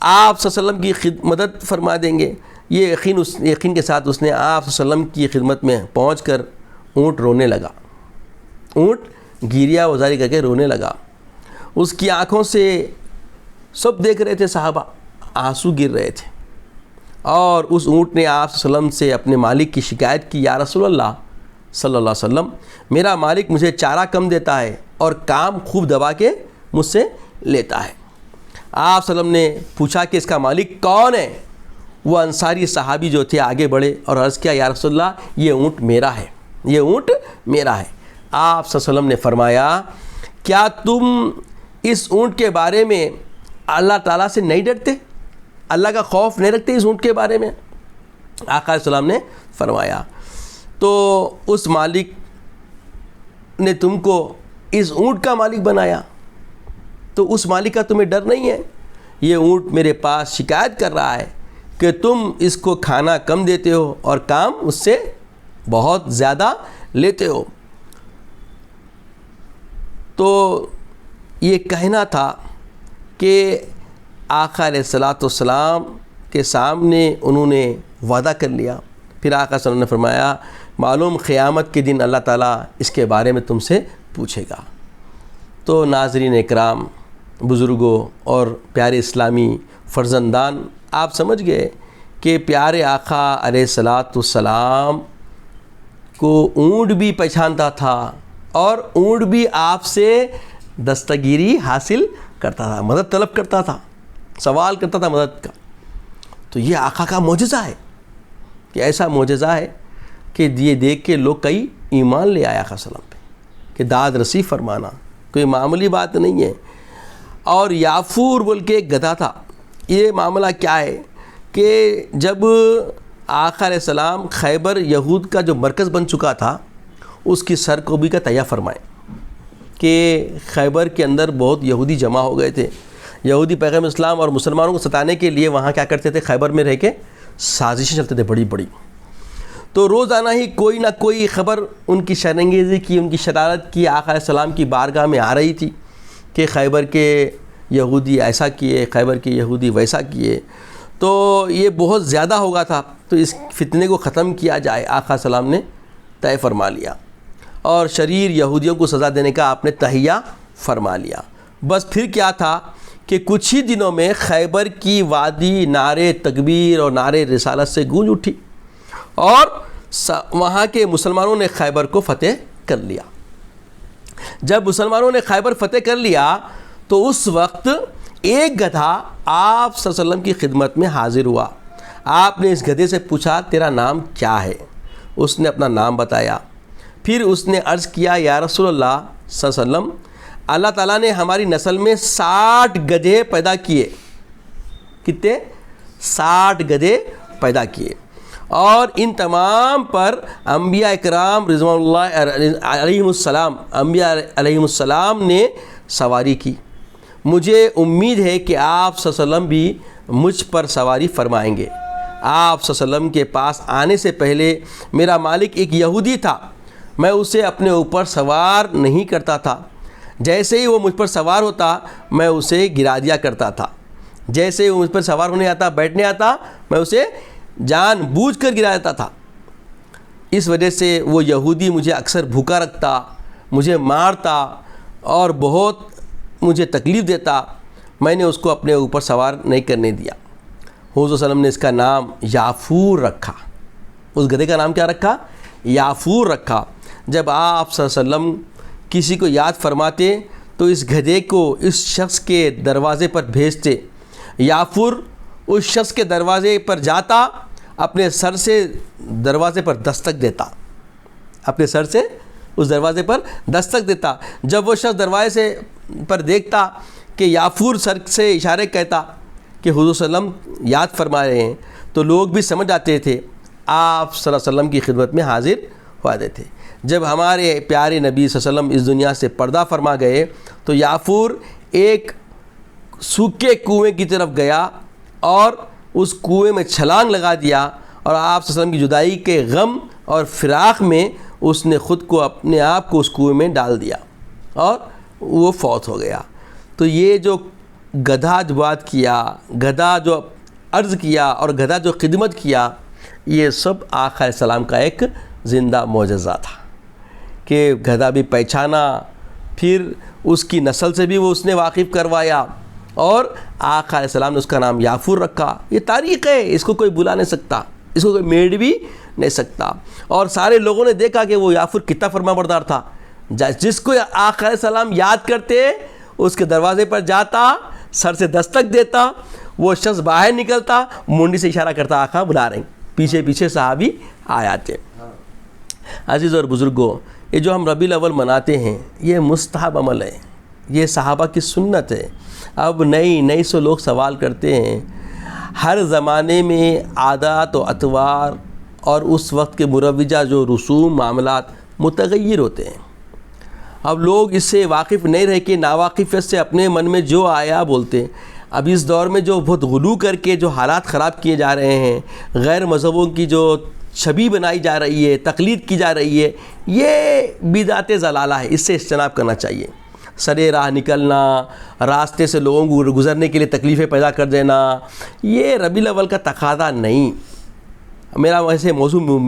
Speaker 1: آپ صلی اللہ علیہ وسلم کی مدد فرما دیں گے. یہ یقین کے ساتھ اس نے آپ صلی اللہ علیہ وسلم کی خدمت میں پہنچ کر اونٹ رونے لگا. اونٹ گیریا وزاری کر کے رونے لگا. اس کی آنکھوں سے سب دیکھ رہے تھے، صحابہ آنسو گر رہے تھے. اور اس اونٹ نے آپ صلی اللہ علیہ وسلم سے اپنے مالک کی شکایت کی، یا رسول اللہ صلی اللہ علیہ وسلم، میرا مالک مجھے چارہ کم دیتا ہے اور کام خوب دبا کے مجھ سے لیتا ہے. آپ صلی اللہ علیہ وسلم نے پوچھا کہ اس کا مالک کون ہے؟ وہ انصاری صحابی جو تھے آگے بڑھے اور عرض کیا، یا رسول اللہ یہ اونٹ میرا ہے، یہ اونٹ میرا ہے. آپ صلی اللہ علیہ وسلم نے فرمایا، کیا تم اس اونٹ کے بارے میں اللہ تعالیٰ سے نہیں ڈرتے؟ اللہ کا خوف نہیں رکھتے اس اونٹ کے بارے میں؟ آقا علیہ السلام نے فرمایا، تو اس مالک نے تم کو اس اونٹ کا مالک بنایا، تو اس مالک کا تمہیں ڈر نہیں ہے؟ یہ اونٹ میرے پاس شکایت کر رہا ہے کہ تم اس کو کھانا کم دیتے ہو اور کام اس سے بہت زیادہ لیتے ہو. تو یہ کہنا تھا کہ آقا علیہ الصلوۃ والسلام کے سامنے انہوں نے وعدہ کر لیا. پھر آقا صلی اللہ علیہ وسلم نے فرمایا، معلوم قیامت کے دن اللہ تعالیٰ اس کے بارے میں تم سے پوچھے گا. تو ناظرین اکرام، بزرگوں اور پیارے اسلامی فرزندان، آپ سمجھ گئے کہ پیارے آقا علیہ الصلوۃ والسلام کو اونٹ بھی پہچانتا تھا اور اونٹ بھی آپ سے دستگیری حاصل کرتا تھا، مدد طلب کرتا تھا، سوال کرتا تھا مدد کا. تو یہ آقا کا معجزہ ہے، کہ ایسا معجزہ ہے کہ یہ دیکھ کے لوگ کئی ایمان لے آیا آقا صلی اللہ علیہ وسلم پہ، کہ داد رسی فرمانا کوئی معمولی بات نہیں ہے. اور یافور بول کے ایک گدھا تھا. یہ معاملہ کیا ہے کہ جب آقا علیہ السلام خیبر یہود کا جو مرکز بن چکا تھا، اس کی سرکوبی کا تہیہ فرمائے کہ خیبر کے اندر بہت یہودی جمع ہو گئے تھے. یہودی پیغمبر اسلام اور مسلمانوں کو ستانے کے لیے وہاں کیا کرتے تھے، خیبر میں رہ کے سازشیں چلتے تھے بڑی بڑی. تو روزانہ ہی کوئی نہ کوئی خبر ان کی شرانگیزی کی، ان کی شرارت کی آقا علیہ السلام کی بارگاہ میں آ رہی تھی کہ خیبر کے یہودی ایسا کیے، خیبر کے یہودی ویسا کیے. تو یہ بہت زیادہ ہوگا تھا. تو اس فتنے کو ختم کیا جائے، آقا علیہ السلام نے طے فرما لیا اور شریر یہودیوں کو سزا دینے کا آپ نے تہیہ فرما لیا. بس پھر کیا تھا کہ کچھ ہی دنوں میں خیبر کی وادی نعرے تکبیر اور نعرے رسالت سے گونج اٹھی اور وہاں کے مسلمانوں نے خیبر کو فتح کر لیا. جب مسلمانوں نے خیبر فتح کر لیا تو اس وقت ایک گدھا آپ صلی اللہ علیہ وسلم کی خدمت میں حاضر ہوا. آپ نے اس گدھے سے پوچھا، تیرا نام کیا ہے؟ اس نے اپنا نام بتایا. پھر اس نے عرض کیا، یا رسول اللہ صلی اللہ علیہ وسلم، اللہ تعالیٰ نے ہماری نسل میں 60 گدھے پیدا کیے. کتنے؟ 60 گدھے پیدا کیے، اور ان تمام پر انبیاء اکرام رضوان اللہ علیہم السلام، انبیاء علیہم السلام نے سواری کی. مجھے امید ہے کہ آپ صلی اللہ علیہ وسلم بھی مجھ پر سواری فرمائیں گے. آپ صلی اللہ علیہ وسلم کے پاس آنے سے پہلے میرا مالک ایک یہودی تھا، میں اسے اپنے اوپر سوار نہیں کرتا تھا. جیسے ہی وہ مجھ پر سوار ہوتا میں اسے گرا دیا کرتا تھا. جیسے ہی وہ مجھ پر سوار ہونے آتا، بیٹھنے آتا، میں اسے جان بوجھ کر گرا دیتا تھا. اس وجہ سے وہ یہودی مجھے اکثر بھوکا رکھتا، مجھے مارتا اور بہت مجھے تکلیف دیتا. میں نے اس کو اپنے اوپر سوار نہیں کرنے دیا. حضور صلی اللہ علیہ وسلم نے اس کا نام یافور رکھا. اس گدھے کا نام کیا رکھا؟ یافور رکھا. جب آپ صلی اللہ علیہ وسلم کسی کو یاد فرماتے تو اس گدھے کو اس شخص کے دروازے پر بھیجتے. یافور اس شخص کے دروازے پر جاتا، اپنے سر سے دروازے پر دستک دیتا، اپنے سر سے اس دروازے پر دستک دیتا. جب وہ شخص دروازے پر دیکھتا کہ یافور سر سے اشارے کہتا کہ حضور صلی اللہ علیہ وسلم یاد فرما رہے ہیں، تو لوگ بھی سمجھ جاتے تھے آپ صلی اللہ علیہ وسلم کی خدمت میں حاضر ہو جاتے تھے. جب ہمارے پیارے نبی صلی اللہ علیہ وسلم اس دنیا سے پردہ فرما گئے تو یافور ایک سوکھے کنویں کی طرف گیا اور اس کنویں میں چھلانگ لگا دیا، اور آپ صلی اللہ علیہ وسلم کی جدائی کے غم اور فراق میں اس نے خود کو، اپنے آپ کو اس کنویں میں ڈال دیا اور وہ فوت ہو گیا۔ تو یہ جو گدھا جو بات کیا، گدھا جو عرض کیا اور گدھا جو خدمت کیا، یہ سب آقا علیہ السلام کا ایک زندہ معجزہ تھا کہ گدھا بھی پہچانا، پھر اس کی نسل سے بھی وہ اس نے واقف کروایا، اور آقا علیہ السلام نے اس کا نام یافور رکھا۔ یہ تاریخ ہے، اس کو کوئی بلا نہیں سکتا، اس کو کوئی میڑ بھی نہیں سکتا۔ اور سارے لوگوں نے دیکھا کہ وہ یافور کتنا فرما بردار تھا، جس کو آقا علیہ السلام یاد کرتے اس کے دروازے پر جاتا، سر سے دستک دیتا، وہ شخص باہر نکلتا، منڈی سے اشارہ کرتا، آقا بلا رہے ہیں، پیچھے پیچھے صحابی آ جاتے۔ عزیز اور بزرگوں، یہ جو ہم ربیع الاول مناتے ہیں یہ مستحب عمل ہے، یہ صحابہ کی سنت ہے۔ اب نئی سو لوگ سوال کرتے ہیں، ہر زمانے میں عادات و اطوار اور اس وقت کے مروجہ جو رسوم معاملات متغیر ہوتے ہیں۔ اب لوگ اس سے واقف نہیں رہ کے ناواقفیت سے اپنے من میں جو آیا بولتے ہیں۔ اب اس دور میں جو بہت غلو کر کے جو حالات خراب کیے جا رہے ہیں، غیر مذہبوں کی جو چھبی بنائی جا رہی ہے، تقلید کی جا رہی ہے، یہ بدعت ضلالہ ہے، اس سے اجتناب کرنا چاہیے۔ سرے راہ نکلنا، راستے سے لوگوں کو گزرنے کے لیے تکلیفیں پیدا کر دینا، یہ ربیع الاول کا تقاضا نہیں۔ میرا ویسے موضوع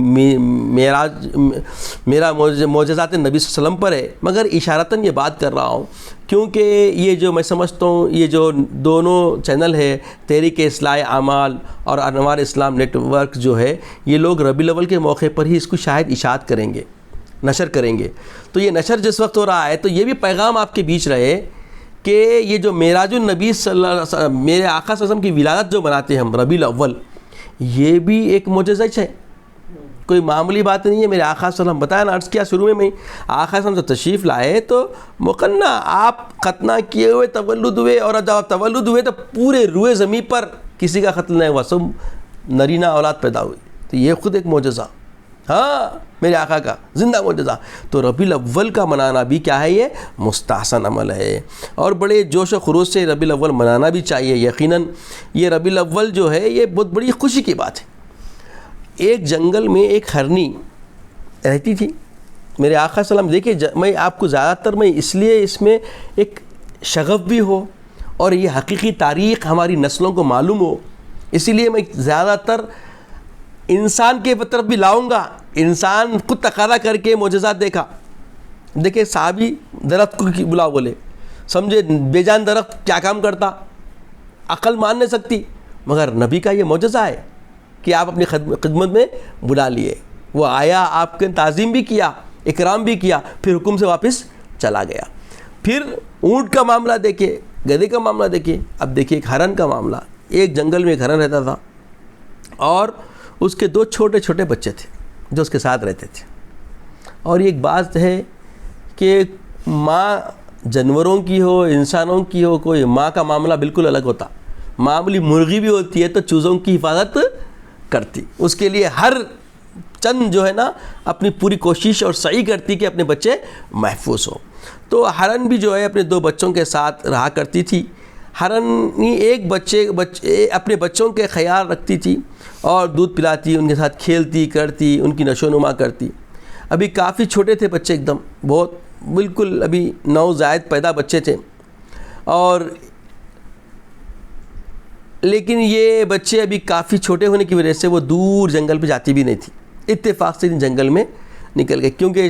Speaker 1: میرا معجزات نبی صلی اللہ علیہ وسلم پر ہے، مگر اشارتاً یہ بات کر رہا ہوں کیونکہ یہ جو میں سمجھتا ہوں یہ جو دونوں چینل ہے، تحریک اصلاح اعمال اور انوار اسلام نیٹ ورک جو ہے، یہ لوگ ربیع الاول کے موقع پر ہی اس کو شاید اشاعت کریں گے، نشر کریں گے۔ تو یہ نشر جس وقت ہو رہا ہے تو یہ بھی پیغام آپ کے بیچ رہے کہ یہ جو معراج النبی صلی اللہ علیہ وسلم، میرے آقا صلی اللہ علیہ وسلم کی ولادت جو مناتے ہیں ہم ربیع الاول، یہ بھی ایک معجزہ ہے، کوئی معمولی بات نہیں ہے۔ میرے آقا صلی اللہ علیہ وسلم بتایا نا، عرض کیا شروع میں آقا صلی اللہ علیہ وسلم تو تشریف لائے تو مقنع آپ ختنہ کیے ہوئے تولد ہوئے، اور جب تولد ہوئے تو پورے روئے زمین پر کسی کا قتل نہیں ہوا، سب نرینہ اولاد پیدا ہوئی۔ تو یہ خود ایک معجزہ، ہاں میرے آقا کا زندہ معجزہ۔ تو ربیع الاول کا منانا بھی کیا ہے، یہ مستحسن عمل ہے، اور بڑے جوش و خروش سے ربیع الاول منانا بھی چاہیے۔ یقیناً یہ ربیع الاول جو ہے یہ بہت بڑی خوشی کی بات ہے۔ ایک جنگل میں ایک ہرنی رہتی تھی، میرے آقا صلی اللہ علیہ وسلم، دیکھیں میں آپ کو زیادہ تر میں اس لیے اس میں ایک شغف بھی ہو اور یہ حقیقی تاریخ ہماری نسلوں کو معلوم ہو، اسی لیے میں زیادہ تر انسان کے طرف بھی لاؤں گا۔ انسان خود تقاضا کر کے معجزات دیکھا، دیکھیں صحابی درخت کو بلاؤ بولے، سمجھے بے جان درخت کیا کام کرتا، عقل مان نہیں سکتی، مگر نبی کا یہ معجزہ ہے کہ آپ اپنی خدمت میں بلا لیے، وہ آیا، آپ کے تعظیم بھی کیا، اکرام بھی کیا، پھر حکم سے واپس چلا گیا۔ پھر اونٹ کا معاملہ دیکھیے، گدھے کا معاملہ دیکھیے، اب دیکھیے ایک ہرن کا معاملہ۔ ایک جنگل میں ایک ہرن رہتا تھا اور اس کے 2 چھوٹے چھوٹے بچے تھے جو اس کے ساتھ رہتے تھے۔ اور ایک بات ہے کہ ماں جانوروں کی ہو، انسانوں کی ہو، کوئی ماں کا معاملہ بالکل الگ ہوتا۔ معمولی مرغی بھی ہوتی ہے تو چوزوں کی حفاظت کرتی، اس کے لیے ہر چند جو ہے نا اپنی پوری کوشش اور سعی کرتی کہ اپنے بچے محفوظ ہوں۔ تو ہرن بھی جو ہے اپنے 2 بچوں کے ساتھ رہا کرتی تھی۔ ہرن ایک بچے اپنے بچوں کے خیال رکھتی تھی اور دودھ پلاتی، ان کے ساتھ کھیلتی کرتی، ان کی نشو و نما کرتی۔ ابھی کافی چھوٹے تھے بچے، ایک دم بہت بالکل ابھی نوزائید پیدا بچے تھے، اور لیکن یہ بچے ابھی کافی چھوٹے ہونے کی وجہ سے وہ دور جنگل پہ جاتی بھی نہیں تھی، اتفاق سے جنگل میں نکل گئے، کیونکہ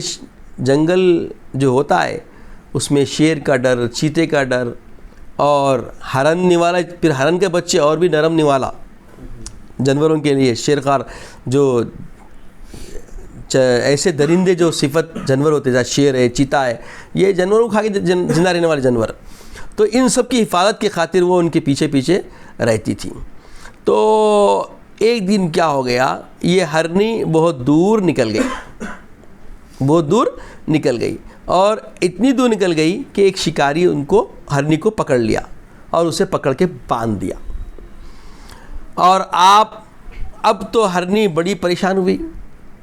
Speaker 1: جنگل جو ہوتا ہے اس میں شیر کا ڈر، چیتے کا ڈر، اور ہرن نوالا، پھر ہرن کے بچے اور بھی نرم نوالا جانوروں کے لیے، شیرخوار جو ایسے درندے جو صفت جانور ہوتے ہیں، شیر ہے، چیتا ہے، یہ جانوروں کو کھا کے زندہ رہنے والے جانور، تو ان سب کی حفاظت کی خاطر وہ ان کے پیچھے پیچھے رہتی تھی۔ تو ایک دن کیا ہو گیا، یہ ہرنی بہت دور نکل گئی، اور اتنی دور نکل گئی کہ ایک شکاری ان کو ہرنی کو پکڑ لیا اور اسے پکڑ کے باندھ دیا۔ اور اب تو ہرنی بڑی پریشان ہوئی،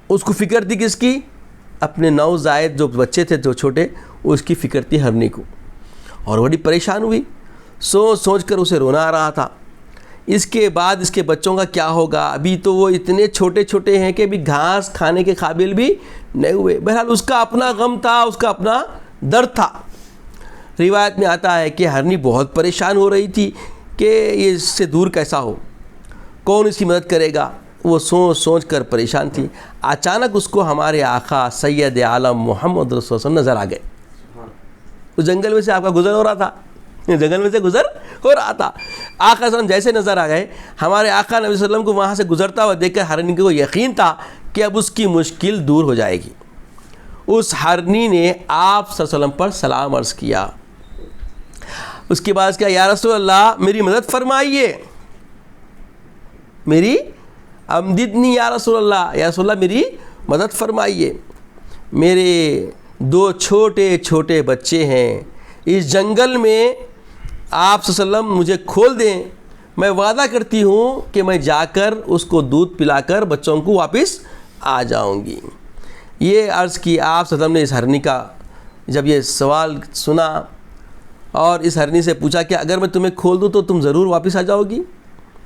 Speaker 1: اس کو فکر تھی کس کی، اپنے نوزائید جو بچے تھے جو چھوٹے، اس کی فکر تھی ہرنی کو، اور بڑی پریشان ہوئی، سوچ کر اسے رونا آ رہا تھا۔ اس کے بعد اس کے بچوں کا کیا ہوگا؟ ابھی تو وہ اتنے چھوٹے چھوٹے ہیں کہ ابھی گھاس کھانے کے قابل بھی نہیں ہوئے۔ بہرحال اس کا اپنا غم تھا، اس کا اپنا درد تھا۔ روایت میں آتا ہے کہ ہرنی بہت پریشان ہو رہی تھی کہ یہ اس سے دور کیسا ہو، کون اس کی مدد کرے گا، وہ سوچ سوچ کر پریشان تھی۔ اچانک اس کو ہمارے آقا سید عالم محمد رسول اللہ صلی اللہ علیہ وسلم نظر آ گئے۔ اس جنگل میں سے آپ کا گزر ہو رہا تھا، جنگل میں سے گزر ہو رہا تھا، آقا صلی اللہ علیہ وسلم جیسے نظر آ گئے، ہمارے آقا نبی صلی اللہ علیہ وسلم کو وہاں سے گزرتا ہوا دیکھ کر ہرنی کو یقین تھا کہ اب اس کی مشکل دور ہو جائے گی۔ اس ہرنی نے آپ صلی اللہ علیہ وسلم پر سلام عرض کیا۔ اس کے بعد کیا، یا رسول اللہ میری مدد فرمائیے، میری امددنی یا رسول اللہ، یا رسول اللہ میری مدد فرمائیے، میرے 2 چھوٹے چھوٹے بچے ہیں، اس جنگل میں آپ صلی اللہ علیہ وسلم مجھے کھول دیں، میں وعدہ کرتی ہوں کہ میں جا کر اس کو دودھ پلا کر بچوں کو واپس آ جاؤں گی۔ یہ عرض کی آپ صلی اللہ علیہ وسلم نے اس ہرنی کا جب یہ سوال سنا اور اس ہرنی سے پوچھا کہ اگر میں تمہیں کھول دوں تو تم ضرور واپس آ جاؤ گی؟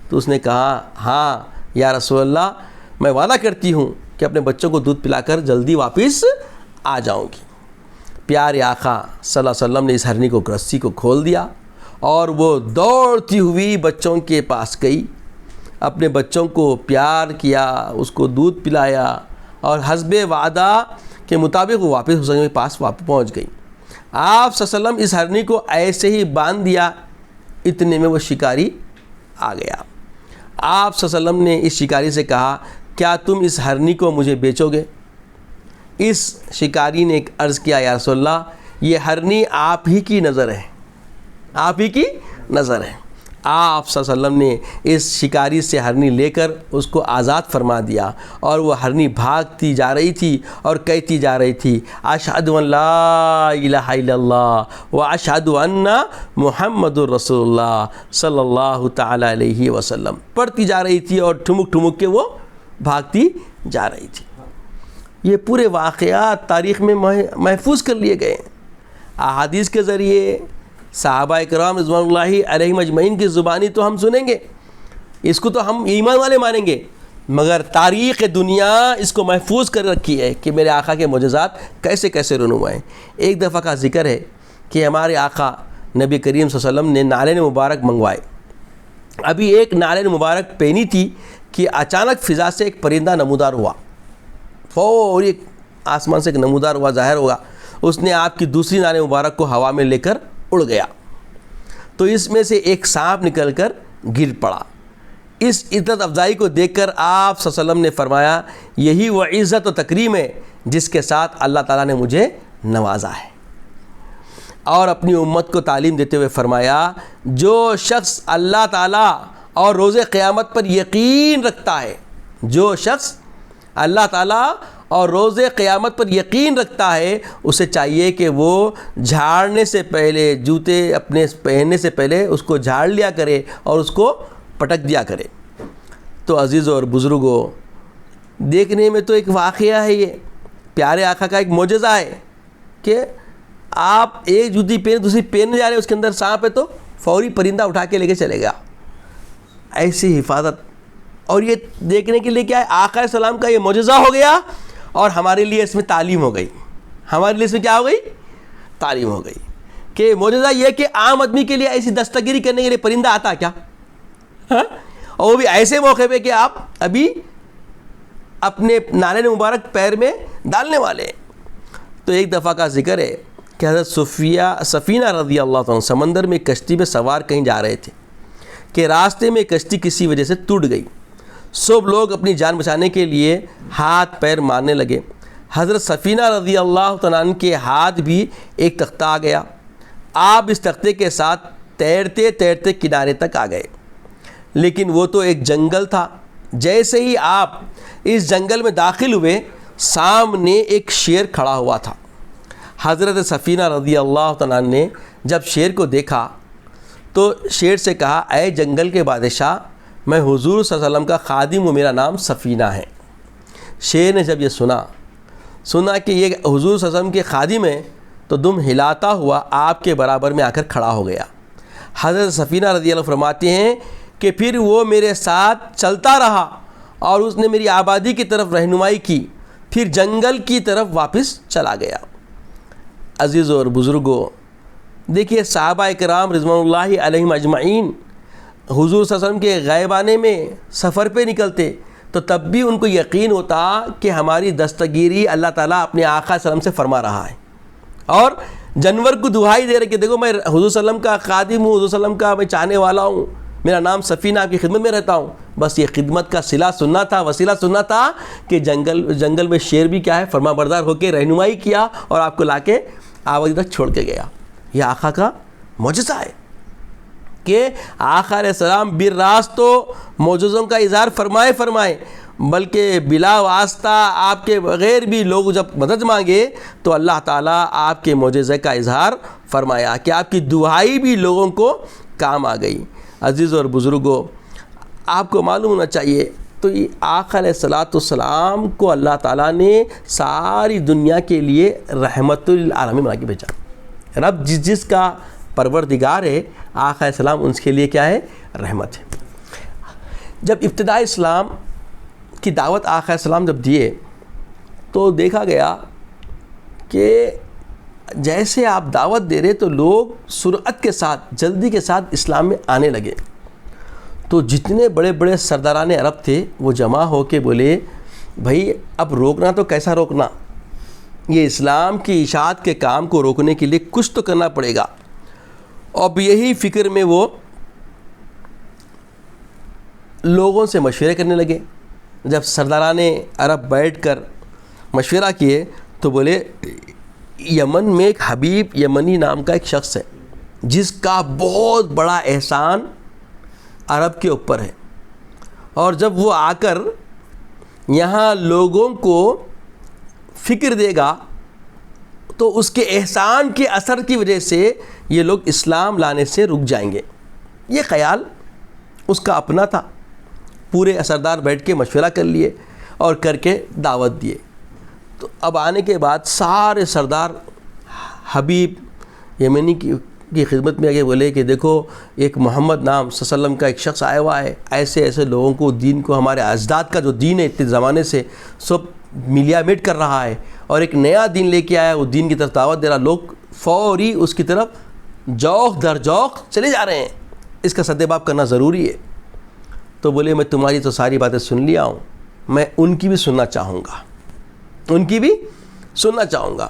Speaker 1: تو اس نے کہا ہاں یا رسول اللہ، میں وعدہ کرتی ہوں کہ اپنے بچوں کو دودھ پلا کر جلدی واپس آ جاؤں گی۔ پیارے آقا صلی اللہ علیہ وسلم نے اس ہرنی کو رسی کو کھول دیا اور وہ دوڑتی ہوئی بچوں کے پاس گئی، اپنے بچوں کو پیار کیا، اس کو دودھ پلایا اور حسب وعدہ کے مطابق وہ واپس حسین کے پاس پہنچ گئی۔ آپ صلی اللہ علیہ وسلم اس ہرنی کو ایسے ہی باندھ دیا، اتنے میں وہ شکاری آ گیا۔ آپ صلی اللہ علیہ وسلم نے اس شکاری سے کہا کیا تم اس ہرنی کو مجھے بیچو گے؟ اس شکاری نے ایک عرض کیا یا رسول اللہ یہ ہرنی آپ ہی کی نظر ہے، آپ ہی کی نظر ہے۔ آپ صلی اللہ علیہ وسلم نے اس شکاری سے ہرنی لے کر اس کو آزاد فرما دیا اور وہ ہرنی بھاگتی جا رہی تھی اور کہتی جا رہی تھی اشہد ان لا الہ الا اللہ و اشہد ان محمد الرسول اللہ صلی اللہ تعالی علیہ وسلم، پڑھتی جا رہی تھی اور ٹھمک ٹھمک کے وہ بھاگتی جا رہی تھی۔ یہ پورے واقعات تاریخ میں محفوظ کر لیے گئے ہیں، احادیث کے ذریعے صحابہ کرام رضوان اللہ علیہم اجمعین کی زبانی تو ہم سنیں گے، اس کو تو ہم ایمان والے مانیں گے، مگر تاریخ دنیا اس کو محفوظ کر رکھی ہے کہ میرے آقا کے معجزات کیسے کیسے رونما ہیں۔ ایک دفعہ کا ذکر ہے کہ ہمارے آقا نبی کریم صلی اللہ علیہ وسلم نے نالین مبارک منگوائے، ابھی ایک نالین مبارک پہنی تھی کہ اچانک فضا سے ایک پرندہ نمودار ہوا، فوری آسمان سے ایک نمودار ہوا، ظاہر ہوا، اس نے آپ کی دوسری نالین مبارک کو ہوا میں لے کر اڑ گیا، تو اس میں سے ایک سانپ نکل کر گر پڑا۔ اس عزت افزائی کو دیکھ کر آپ صلی اللہ علیہ وسلم نے فرمایا یہی وہ عزت و تکریم ہے جس کے ساتھ اللہ تعالیٰ نے مجھے نوازا ہے، اور اپنی امت کو تعلیم دیتے ہوئے فرمایا جو شخص اللہ تعالیٰ اور روز قیامت پر یقین رکھتا ہے، جو شخص اللہ تعالیٰ اور روز قیامت پر یقین رکھتا ہے، اسے چاہیے کہ وہ جھاڑنے سے پہلے، جوتے اپنے پہننے سے پہلے اس کو جھاڑ لیا کرے اور اس کو پٹک دیا کرے۔ تو عزیزوں اور بزرگوں، دیکھنے میں تو ایک واقعہ ہے، یہ پیارے آقا کا ایک معجزہ ہے کہ آپ ایک جوتی پہن دوسری پہننے جا رہے ہیں، اس کے اندر سانپ ہے تو فوری پرندہ اٹھا کے لے کے چلے گا، ایسی حفاظت۔ اور یہ دیکھنے کے لیے کیا ہے، آقا علیہ السلام کا یہ معجزہ ہو گیا اور ہمارے لیے اس میں تعلیم ہو گئی، ہمارے لیے اس میں کیا ہو گئی، تعلیم ہو گئی کہ معجزہ یہ کہ عام آدمی کے لیے ایسی دستگیری کرنے کے لیے پرندہ آتا کیا، اور وہ بھی ایسے موقع پہ کہ آپ ابھی اپنے نالین مبارک پیر میں ڈالنے والے ہیں۔ تو ایک دفعہ کا ذکر ہے کہ حضرت سفینہ رضی اللہ عنہ سمندر میں کشتی پہ سوار کہیں جا رہے تھے کہ راستے میں کشتی کسی وجہ سے ٹوٹ گئی، سب لوگ اپنی جان بچانے کے لیے ہاتھ پیر مارنے لگے۔ حضرت سفینہ رضی اللہ عنہ کے ہاتھ بھی ایک تختہ آ گیا، آپ اس تختے کے ساتھ تیرتے تیرتے کنارے تک آ گئے، لیکن وہ تو ایک جنگل تھا، جیسے ہی آپ اس جنگل میں داخل ہوئے سامنے ایک شیر کھڑا ہوا تھا۔ حضرت سفینہ رضی اللہ عنہ نے جب شیر کو دیکھا تو شیر سے کہا اے جنگل کے بادشاہ، میں حضور صلی اللہ علیہ وسلم کا خادم ہوں، میرا نام سفینہ ہے۔ شیر نے جب یہ سنا کہ یہ حضور صلی اللہ علیہ وسلم کے خادم ہیں تو دم ہلاتا ہوا آپ کے برابر میں آ کر کھڑا ہو گیا۔ حضرت سفینہ رضی اللہ عنہ فرماتے ہیں کہ پھر وہ میرے ساتھ چلتا رہا اور اس نے میری آبادی کی طرف رہنمائی کی، پھر جنگل کی طرف واپس چلا گیا۔ عزیزوں اور بزرگوں، دیکھیے صحابہ اکرام رضوان اللہ علیہم اجمعین حضور صلی اللہ علیہ وسلم کے غیبانے میں سفر پہ نکلتے تو تب بھی ان کو یقین ہوتا کہ ہماری دستگیری اللہ تعالیٰ اپنے آقا صلی اللہ علیہ وسلم سے فرما رہا ہے، اور جانور کو دہائی دے رہے کہ دیکھو میں حضور صلی اللہ علیہ وسلم کا خادم ہوں، حضور صلی اللہ علیہ وسلم کا میں چاہنے والا ہوں، میرا نام سفینہ، آپ کی خدمت میں رہتا ہوں۔ بس یہ خدمت کا صلہ سننا تھا، وسیلہ سننا تھا کہ جنگل میں شیر بھی کیا ہے فرما بردار ہو کے رہنمائی کیا اور آپ کو لا کے آبادی تک چھوڑ کے گیا۔ یہ آقا کا معجزہ ہے کہ آقا علیہ السلام بالراست تو معجزوں کا اظہار فرمائے بلکہ بلا واسطہ آپ کے بغیر بھی لوگ جب مدد مانگے تو اللہ تعالیٰ آپ کے معجزے کا اظہار فرمایا کہ آپ کی دعائی بھی لوگوں کو کام آ گئی۔ عزیزوں اور بزرگوں، آپ کو معلوم ہونا چاہیے تو آقا علیہ السلام کو اللہ تعالیٰ نے ساری دنیا کے لیے رحمت للعالمین بنا کے بھیجا۔ رب جس کا پروردگار ہے، آقا علیہ السلام ان کے لیے کیا ہے؟ رحمت ہے۔ جب ابتدائی اسلام کی دعوت آقا علیہ السلام جب دیے تو دیکھا گیا کہ جیسے آپ دعوت دے رہے تو لوگ سرعت کے ساتھ، جلدی کے ساتھ اسلام میں آنے لگے۔ تو جتنے بڑے بڑے سرداران عرب تھے وہ جمع ہو کے بولے بھائی اب روکنا تو کیسا روکنا، یہ اسلام کی اشاعت کے کام کو روکنے کے لیے کچھ تو کرنا پڑے گا۔ اب یہی فکر میں وہ لوگوں سے مشورے کرنے لگے۔ جب سرداران عرب بیٹھ کر مشورہ کیے تو بولے یمن میں ایک حبیب یمنی نام کا ایک شخص ہے جس کا بہت بڑا احسان عرب کے اوپر ہے، اور جب وہ آ کر یہاں لوگوں کو فکر دے گا تو اس کے احسان کے اثر کی وجہ سے یہ لوگ اسلام لانے سے رک جائیں گے۔ یہ خیال اس کا اپنا تھا۔ پورے سردار بیٹھ کے مشورہ کر لیے اور کر کے دعوت دیے۔ تو اب آنے کے بعد سارے سردار حبیب یمنی کی خدمت میں آگے بولے کہ دیکھو ایک محمد نام صلی اللہ علیہ وسلم کا ایک شخص آیا ہوا ہے، ایسے ایسے لوگوں کو دین کو، ہمارے اجداد کا جو دین ہے اتنے زمانے سے سب ملیا میٹ کر رہا ہے اور ایک نیا دین لے کے آیا، وہ دین کی طرف دعوت دے رہا، لوگ فوری اس کی طرف جوق در جوق چلے جا رہے ہیں، اس کا سدباب کرنا ضروری ہے۔ تو بولے میں تمہاری تو ساری باتیں سن لیا ہوں، میں ان کی بھی سننا چاہوں گا، ان کی بھی سننا چاہوں گا۔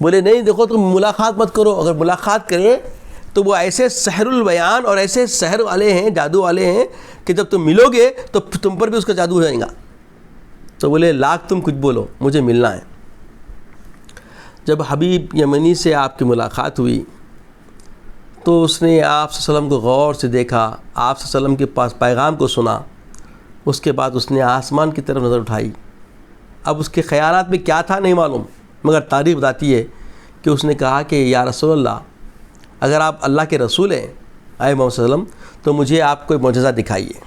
Speaker 1: بولے نہیں دیکھو تم ملاقات مت کرو، اگر ملاقات کرے تو وہ ایسے سحر البیان اور ایسے سحر والے ہیں، جادو والے ہیں کہ جب تم ملو گے تو تم پر بھی اس کا جادو ہو جائے گا۔ تو بولے لاکھ تم کچھ بولو، مجھے ملنا ہے۔ جب حبیب یمنی سے آپ کی ملاقات ہوئی تو اس نے آپ صلی اللہ علیہ وسلم کو غور سے دیکھا، آپ صلی اللہ علیہ وسلم کے پاس پیغام کو سنا، اس کے بعد اس نے آسمان کی طرف نظر اٹھائی۔ اب اس کے خیالات میں کیا تھا نہیں معلوم، مگر تاریخ بتاتی ہے کہ اس نے کہا کہ یا رسول اللہ، اگر آپ اللہ کے رسول ہیں اے محمد صلی اللہ علیہ وسلم تو مجھے آپ کوئی معجزہ دکھائیے۔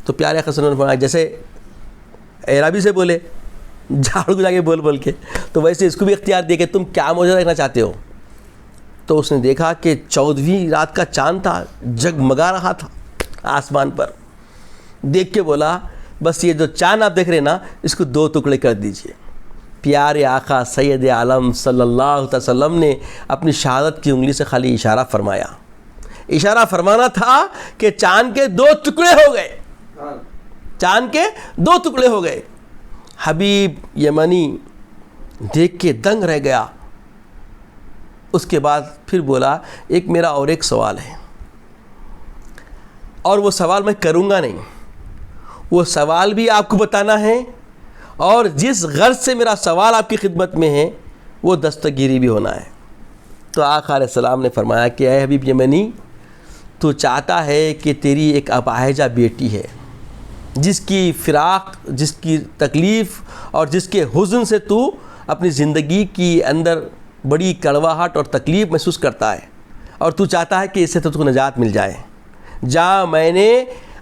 Speaker 1: تو پیارے آقا صلی اللہ علیہ وسلم نے جیسے اعرابی سے بولے جھاڑو کو جا کے بول کے، تو ویسے اس کو بھی اختیار دیا کہ تم کیا معجزہ دیکھنا چاہتے ہو۔ تو اس نے دیکھا کہ 14ویں رات کا چاند تھا، جگمگا رہا تھا آسمان پر۔ دیکھ کے بولا بس یہ جو چاند آپ دیکھ رہے ہیں نا، اس کو 2 ٹکڑے کر دیجئے۔ پیارے آقا سید عالم صلی اللہ علیہ وسلم نے اپنی شہادت کی انگلی سے خالی اشارہ فرمایا، اشارہ فرمانا تھا کہ چاند کے 2 ٹکڑے ہو گئے، چاند کے 2 ٹکڑے ہو گئے۔ حبیب یمنی دیکھ کے دنگ رہ گیا۔ اس کے بعد پھر بولا ایک میرا اور ایک سوال ہے، اور وہ سوال میں کروں گا نہیں، وہ سوال بھی آپ کو بتانا ہے، اور جس غرض سے میرا سوال آپ کی خدمت میں ہے وہ دستگیری بھی ہونا ہے۔ تو آقا علیہ السلام نے فرمایا کہ اے حبیب یمنی، تو چاہتا ہے کہ تیری ایک اپاہجہ بیٹی ہے جس کی فراق، جس کی تکلیف اور جس کے حزن سے تو اپنی زندگی کی اندر بڑی کڑواہٹ اور تکلیف محسوس کرتا ہے، اور تو چاہتا ہے کہ اس سے تو کو نجات مل جائے۔ جہاں میں نے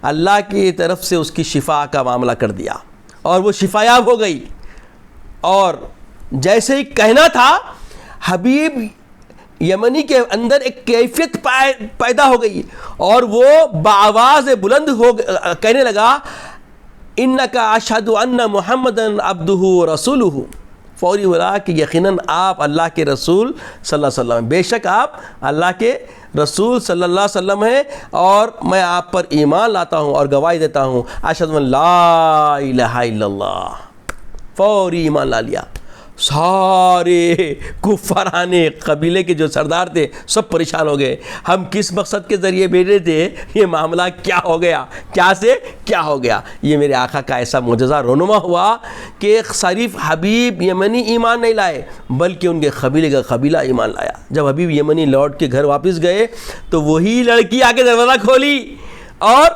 Speaker 1: اللہ کی طرف سے اس کی شفا کا معاملہ کر دیا اور وہ شفایاب ہو گئی، اور جیسے ہی کہنا تھا حبیب یمنی کے اندر ایک کیفیت پیدا ہو گئی اور وہ بآواز بلند کہنے لگا انک اشہد ان محمدن عبدہ ورسولہ. فوری بولا کہ یقیناً آپ اللہ کے رسول صلی اللہ علیہ وسلم، بے شک آپ اللہ کے رسول صلی اللہ علیہ وسلم ہیں اور میں آپ پر ایمان لاتا ہوں اور گواہی دیتا ہوں اشہد ان لا الہ الا اللہ. فوری ایمان لا لیا. سارے کفاران قبیلے کے جو سردار تھے سب پریشان ہو گئے. ہم کس مقصد کے ذریعے بھیجے تھے، یہ معاملہ کیا ہو گیا، کیا سے کیا ہو گیا. یہ میرے آقا کا ایسا معجزہ رونما ہوا کہ شریف حبیب یمنی ایمان نہیں لائے بلکہ ان کے قبیلے کا قبیلہ ایمان لایا. جب حبیب یمنی لوٹ کے گھر واپس گئے تو وہی لڑکی آ کے دروازہ کھولی اور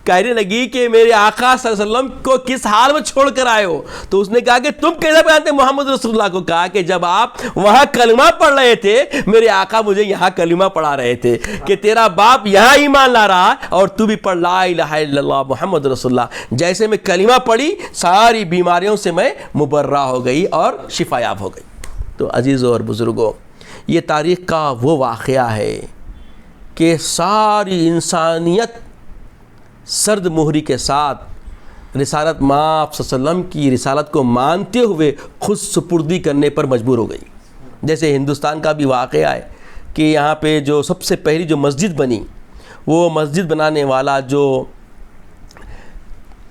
Speaker 1: کہنے لگی کہ میرے آقا صلی اللہ علیہ وسلم کو کس حال میں چھوڑ کر آئے ہو. تو اس نے کہا کہ تم کیسے پہچانتے محمد رسول اللہ کو؟ کہا کہ جب آپ وہاں کلمہ پڑھ رہے تھے میرے آقا مجھے یہاں کلمہ پڑھا رہے تھے کہ تیرا باپ یہاں ایمان لا رہا اور تو بھی پڑھ لا الہ الا اللہ محمد رسول اللہ. جیسے میں کلمہ پڑھی ساری بیماریوں سے میں مبرہ ہو گئی اور شفا یاب ہو گئی. تو عزیزوں اور بزرگوں، یہ تاریخ کا وہ واقعہ ہے کہ ساری انسانیت سرد مہری کے ساتھ رسالت مآب صلی اللہ علیہ وسلم کی رسالت کو مانتے ہوئے خود سپردی کرنے پر مجبور ہو گئی. جیسے ہندوستان کا بھی واقعہ ہے کہ یہاں پہ جو سب سے پہلی جو مسجد بنی، وہ مسجد بنانے والا جو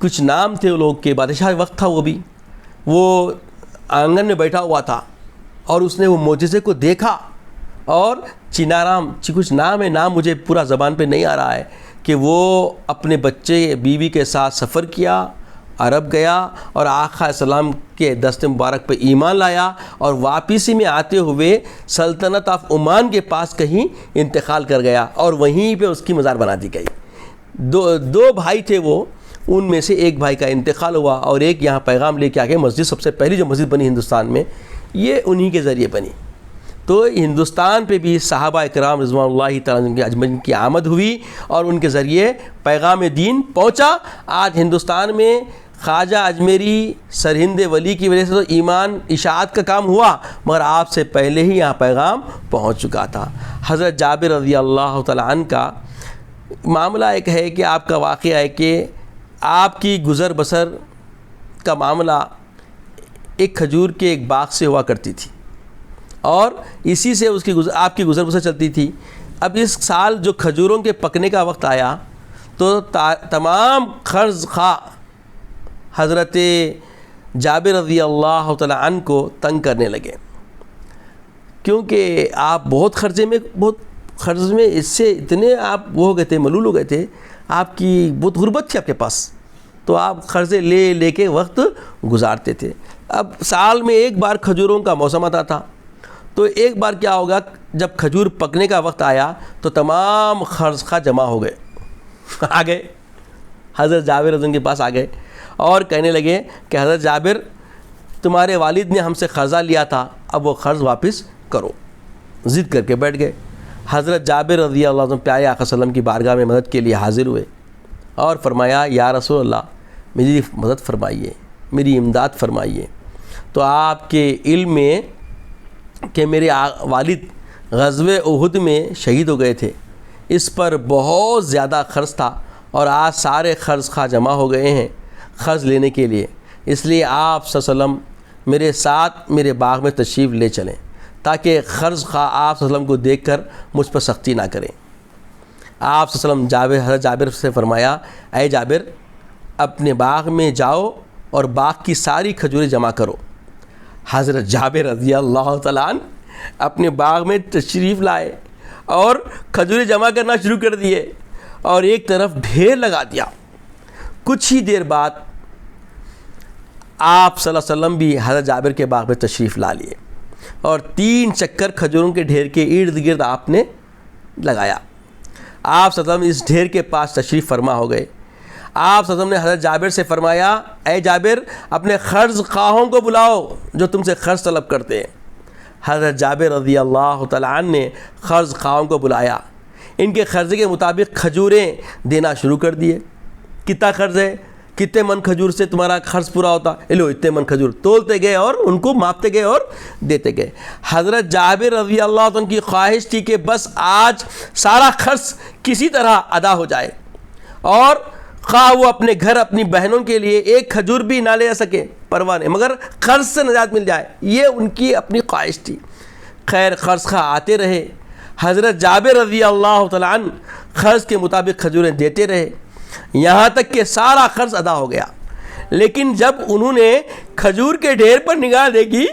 Speaker 1: کچھ نام تھے لوگ کے، بادشاہ وقت تھا، وہ آنگن میں بیٹھا ہوا تھا اور اس نے وہ معجزے کو دیکھا اور چینارام کچھ نام ہے، نام مجھے پورا زبان پہ نہیں آ رہا ہے، کہ وہ اپنے بچے بیوی کے ساتھ سفر کیا، عرب گیا اور آقا السلام کے دست مبارک پہ ایمان لایا اور واپسی میں آتے ہوئے سلطنت آف عمان کے پاس کہیں انتقال کر گیا اور وہیں پہ اس کی مزار بنا دی گئی. دو بھائی تھے، وہ ان میں سے ایک بھائی کا انتقال ہوا اور ایک یہاں پیغام لے کے آ گئے. مسجد سب سے پہلی جو مسجد بنی ہندوستان میں یہ انہی کے ذریعے بنی. تو ہندوستان پہ بھی صحابہ اکرام رضوان اللہ تعالیٰ عنہم اجمعین کی آمد ہوئی اور ان کے ذریعے پیغام دین پہنچا. آج ہندوستان میں خواجہ اجمیری سرہند ولی کی وجہ سے تو ایمان اشاعت کا کام ہوا، مگر آپ سے پہلے ہی یہاں پیغام پہنچ چکا تھا. حضرت جابر رضی اللہ تعالیٰ عنہ کا معاملہ ایک ہے کہ آپ کا واقعہ ہے کہ آپ کی گزر بسر کا معاملہ ایک کھجور کے ایک باغ سے ہوا کرتی تھی اور اسی سے آپ کی گزر بسر چلتی تھی. اب اس سال جو کھجوروں کے پکنے کا وقت آیا تو تمام قرض خواہ حضرت جابر رضی اللہ تعالیٰ عنہ کو تنگ کرنے لگے، کیونکہ آپ بہت قرض میں اس سے اتنے آپ وہ ہو گئے تھے، ملول ہو گئے تھے، آپ کی بہت غربت تھی آپ کے پاس، تو آپ قرضے لے کے وقت گزارتے تھے. اب سال میں ایک بار کھجوروں کا موسم آتا تھا، تو ایک بار کیا ہوگا، جب کھجور پکنے کا وقت آیا تو تمام قرض خواہ جمع ہو گئے، آ گئے حضرت جابر رضی اللہ عنہ کے پاس آ گئے اور کہنے لگے کہ حضرت جابر تمہارے والد نے ہم سے قرضہ لیا تھا، اب وہ قرض واپس کرو. ضد کر کے بیٹھ گئے. حضرت جابر رضی اللہ عنہ پیارے آقا صلی اللہ علیہ وسلم کی بارگاہ میں مدد کے لیے حاضر ہوئے اور فرمایا یا رسول اللہ میری مدد فرمائیے، میری امداد فرمائیے. تو آپ کے علم میں کہ میرے والد غزوہ احد میں شہید ہو گئے تھے، اس پر بہت زیادہ قرض تھا اور آج سارے قرض خواہ جمع ہو گئے ہیں قرض لینے کے لیے، اس لیے آپ صلی اللہ علیہ وسلم میرے ساتھ میرے باغ میں تشریف لے چلیں تاکہ قرض خواہ آپ صلی اللہ علیہ وسلم کو دیکھ کر مجھ پر سختی نہ کریں. آپ صلی اللہ علیہ وسلم حضرت جابر سے فرمایا اے جابر اپنے باغ میں جاؤ اور باغ کی ساری کھجوریں جمع کرو. حضرت جابر رضی اللہ تعالیٰ عنہ اپنے باغ میں تشریف لائے اور کھجوریں جمع کرنا شروع کر دیے اور ایک طرف ڈھیر لگا دیا. کچھ ہی دیر بعد آپ صلی اللہ علیہ وسلم بھی حضرت جابر کے باغ میں تشریف لا لیے اور 3 چکر کھجوروں کے ڈھیر کے ارد گرد آپ نے لگایا. آپ صلی اللہ علیہ وسلم اس ڈھیر کے پاس تشریف فرما ہو گئے. آپ صلی اللہ علیہ وسلم نے حضرت جابر سے فرمایا اے جابر اپنے قرض خواہوں کو بلاؤ جو تم سے قرض طلب کرتے ہیں. حضرت جابر رضی اللہ تعالیٰ عنہ نے قرض خواہوں کو بلایا، ان کے قرضے کے مطابق کھجوریں دینا شروع کر دیے. کتنا قرض ہے؟ کتنے من کھجور سے تمہارا خرچ پورا ہوتا؟ لو اتنے من کھجور، تولتے گئے اور ان کو ماپتے گئے اور دیتے گئے۔ حضرت جابر رضی اللہ عنہ کی خواہش تھی کہ بس آج سارا خرچ کسی طرح ادا ہو جائے، اور خواہ وہ اپنے گھر اپنی بہنوں کے لیے ایک کھجور بھی نہ لے سکے پرواہ نہیں، مگر قرض سے نجات مل جائے، یہ ان کی اپنی خواہش تھی۔ خیر قرض خواہ آتے رہے، حضرت جابر رضی اللہ تعالیٰ عنہ قرض کے مطابق کھجوریں دیتے رہے، یہاں تک کہ سارا قرض ادا ہو گیا۔ لیکن جب انہوں نے کھجور کے ڈھیر پر نگاہ دیکھی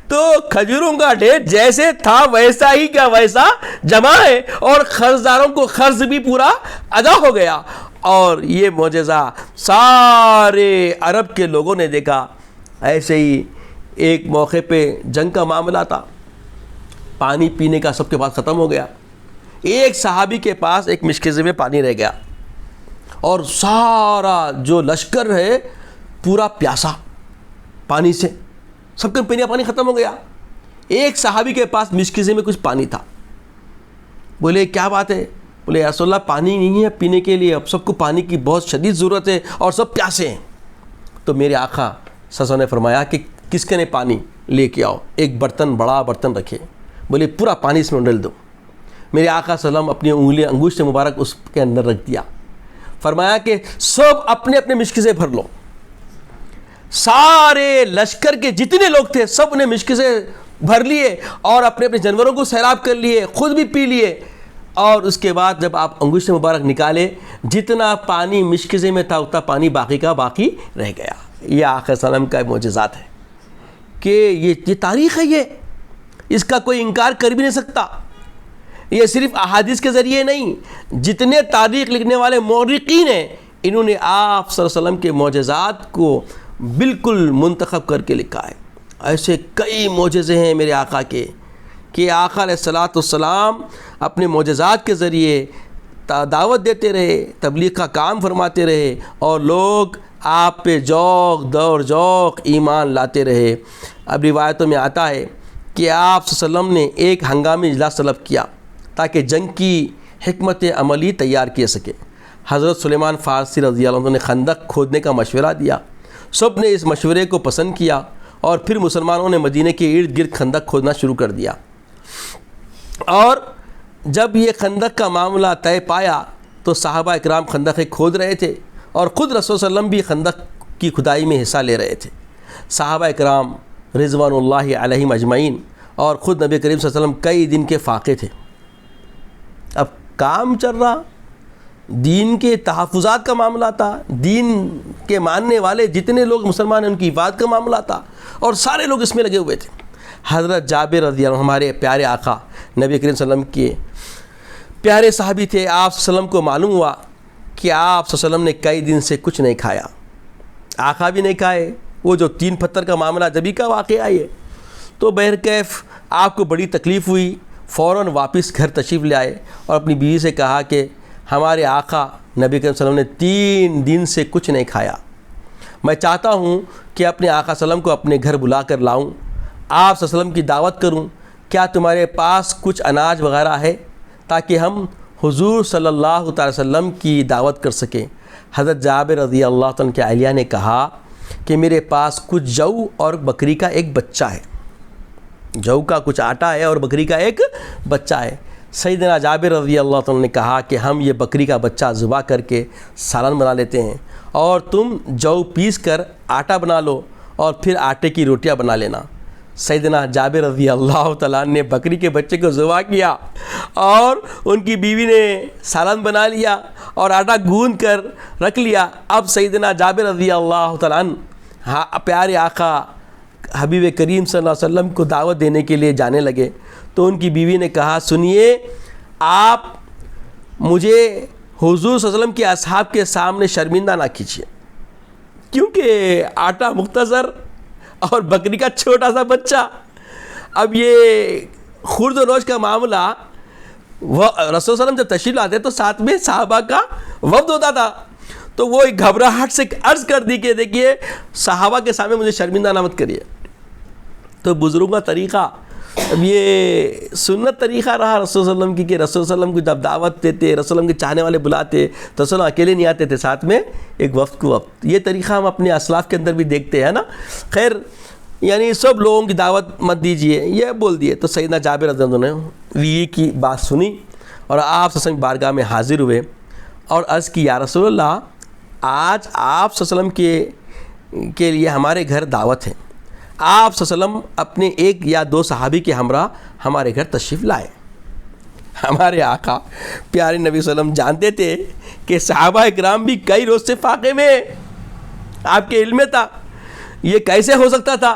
Speaker 1: تو کھجوروں کا ڈھیر جیسے تھا ویسا ہی کا ویسا جمع ہے، اور قرضداروں کو قرض بھی پورا ادا ہو گیا۔ اور یہ معجزہ سارے عرب کے لوگوں نے دیکھا۔ ایسے ہی ایک موقع پہ جنگ کا معاملہ تھا، پانی پینے کا سب کے پاس ختم ہو گیا، ایک صحابی کے پاس ایک مشکزے میں پانی رہ گیا، اور سارا جو لشکر ہے پورا پیاسا پانی سے، سب کا پینے کا پانی ختم ہو گیا، ایک صحابی کے پاس مشکزے میں کچھ پانی تھا۔ بولے کیا بات ہے؟ بولے یا رسول اللہ پانی نہیں ہے پینے کے لیے، اب سب کو پانی کی بہت شدید ضرورت ہے اور سب پیاسے ہیں۔ تو میرے آقا صلی اللہ علیہ وسلم نے فرمایا کہ کس کے نے پانی لے کے آؤ، ایک برتن بڑا برتن رکھے، بولے پورا پانی اس میں ڈال دو۔ میرے آقا صلی اللہ علیہ وسلم اپنی انگلی انگوشت مبارک اس کے اندر رکھ دیا، فرمایا کہ سب اپنے اپنے مشکزے بھر لو۔ سارے لشکر کے جتنے لوگ تھے سب نے مشکزے بھر لیے اور اپنے اپنے جانوروں کو سیراب کر لیے، خود بھی پی لیے، اور اس کے بعد جب آپ انگوشت مبارک نکالے جتنا پانی مشکزے میں تھا اتنا پانی باقی کا باقی رہ گیا۔ یہ آقا صلی اللہ علیہ وسلم کا معجزات ہے کہ یہ تاریخ ہے، یہ اس کا کوئی انکار کر بھی نہیں سکتا۔ یہ صرف احادیث کے ذریعے نہیں، جتنے تاریخ لکھنے والے مورخین ہیں انہوں نے آپ صلی اللہ علیہ وسلم کے معجزات کو بالکل منتخب کر کے لکھا ہے۔ ایسے کئی معجزے ہیں میرے آقا کے کہ آقا علیہ الصلوۃ والسلام اپنے معجزات کے ذریعے دعوت دیتے رہے، تبلیغ کا کام فرماتے رہے، اور لوگ آپ پہ ذوق دور ذوق ایمان لاتے رہے۔ اب روایتوں میں آتا ہے کہ آپ صلی اللہ علیہ وسلم نے ایک ہنگامی اجلاس طلب کیا تاکہ جنگ کی حکمت عملی تیار کیے سکے۔ حضرت سلیمان فارسی رضی اللہ عنہ نے خندق کھودنے کا مشورہ دیا، سب نے اس مشورے کو پسند کیا، اور پھر مسلمانوں نے مدینہ کے ارد گرد خندق کھودنا شروع کر دیا۔ اور جب یہ خندق کا معاملہ طے پایا تو صحابہ اکرام خندقیں کھود رہے تھے، اور خود رسول صلی اللہ علیہ وسلم بھی خندق کی کھدائی میں حصہ لے رہے تھے۔ صحابہ اکرام رضوان اللہ علیہم اجمعین اور خود نبی کریم صلی اللہ علیہ وسلم کئی دن کے فاقے تھے۔ اب کام چل رہا، دین کے تحفظات کا معاملہ تھا، دین کے ماننے والے جتنے لوگ مسلمان ہیں ان کی حفاظت کا معاملہ تھا، اور سارے لوگ اس میں لگے ہوئے تھے۔ حضرت جابر رضی اللہ عنہ ہمارے پیارے آقا نبی کریم صلی اللہ علیہ وسلم کے پیارے صحابی تھے، آپ صلی اللہ علیہ وسلم کو معلوم ہوا کہ آپ صلی اللہ علیہ وسلم نے کئی دن سے کچھ نہیں کھایا، آقا بھی نہیں کھائے۔ وہ جو 3 پتھر کا معاملہ جبھی کا واقعہ ہے، تو بہرکیف آپ کو بڑی تکلیف ہوئی، فوراً واپس گھر تشریف لے آئے اور اپنی بیوی سے کہا کہ ہمارے آقا نبی کریم صلی اللہ علیہ وسلم نے 3 دن سے کچھ نہیں کھایا، میں چاہتا ہوں کہ اپنے آقا صلی اللہ علیہ وسلم کو اپنے گھر بلا کر لاؤں، آپ صلی اللہ علیہ وسلم کی دعوت کروں، کیا تمہارے پاس کچھ اناج وغیرہ ہے تاکہ ہم حضور صلی اللہ تعالی وسلم کی دعوت کر سکیں۔ حضرت جابر رضی اللہ عنہ کے اہلیہ نے کہا کہ میرے پاس کچھ جو اور بکری کا ایک بچہ ہے، جو کا کچھ آٹا ہے اور بکری کا ایک بچہ ہے۔ سیدنا جابر رضی اللہ عنہ نے کہا کہ ہم یہ بکری کا بچہ ذبح کر کے سالن بنا لیتے ہیں، اور تم جو پیس کر آٹا بنا لو اور پھر آٹے کی روٹیاں بنا لینا۔ سیدنا جابر رضی اللہ تعالیٰ نے بکری کے بچے کو ذبح کیا، اور ان کی بیوی نے سالن بنا لیا اور آٹا گوندھ کر رکھ لیا۔ اب سیدنا جابر رضی اللہ تعالیٰ عنہ پیارے آقا حبیب کریم صلی اللہ علیہ وسلم کو دعوت دینے کے لیے جانے لگے، تو ان کی بیوی نے کہا سنیے، آپ مجھے حضور صلی اللہ علیہ وسلم کے اصحاب کے سامنے شرمندہ نہ کیجیے، کیونکہ آٹا مختصر اور بکری کا چھوٹا سا بچہ۔ اب یہ خرد و نوش کا معاملہ، وہ رسول صلی اللہ علیہ وسلم جب تشریف لاتے تو ساتھ میں صحابہ کا وفد ہوتا تھا، تو وہ ایک گھبراہٹ سے عرض کر دی کہ دیکھیے صحابہ کے سامنے مجھے شرمندہ نہ مت کریے۔ تو بزرگوں کا طریقہ اب یہ سنت طریقہ رہا رسول صلی اللہ علیہ وسلم کی کہ رسول صلی اللہ علیہ وسلم کو جب دعوت دیتے، رسول صلی اللہ علیہ وسلم کے چاہنے والے بلاتے تو رسول اللہ اکیلے نہیں آتے تھے، ساتھ میں ایک وفد کو وفد. یہ طریقہ ہم اپنے اسلاف کے اندر بھی دیکھتے ہیں نا. خیر یعنی سب لوگوں کی دعوت مت دیجیے یہ بول دیے. تو سیدنا جابر رضی اللہ عنہ نے بیوی کی بات سنی اور آپ صلی اللہ علیہ وسلم بارگاہ میں حاضر ہوئے اور عرض کی یا رسول اللہ آج آپ صلی اللہ علیہ وسلم کے لیے ہمارے گھر دعوت ہے. آپ صلی اللہ علیہ وسلم اپنے ایک یا دو صحابی کے ہمراہ ہمارے گھر تشریف لائے. ہمارے آقا پیارے نبی صلی اللہ علیہ وسلم جانتے تھے کہ صحابہ اکرام بھی کئی روز سے فاقے میں آپ کے علم میں تھا. یہ کیسے ہو سکتا تھا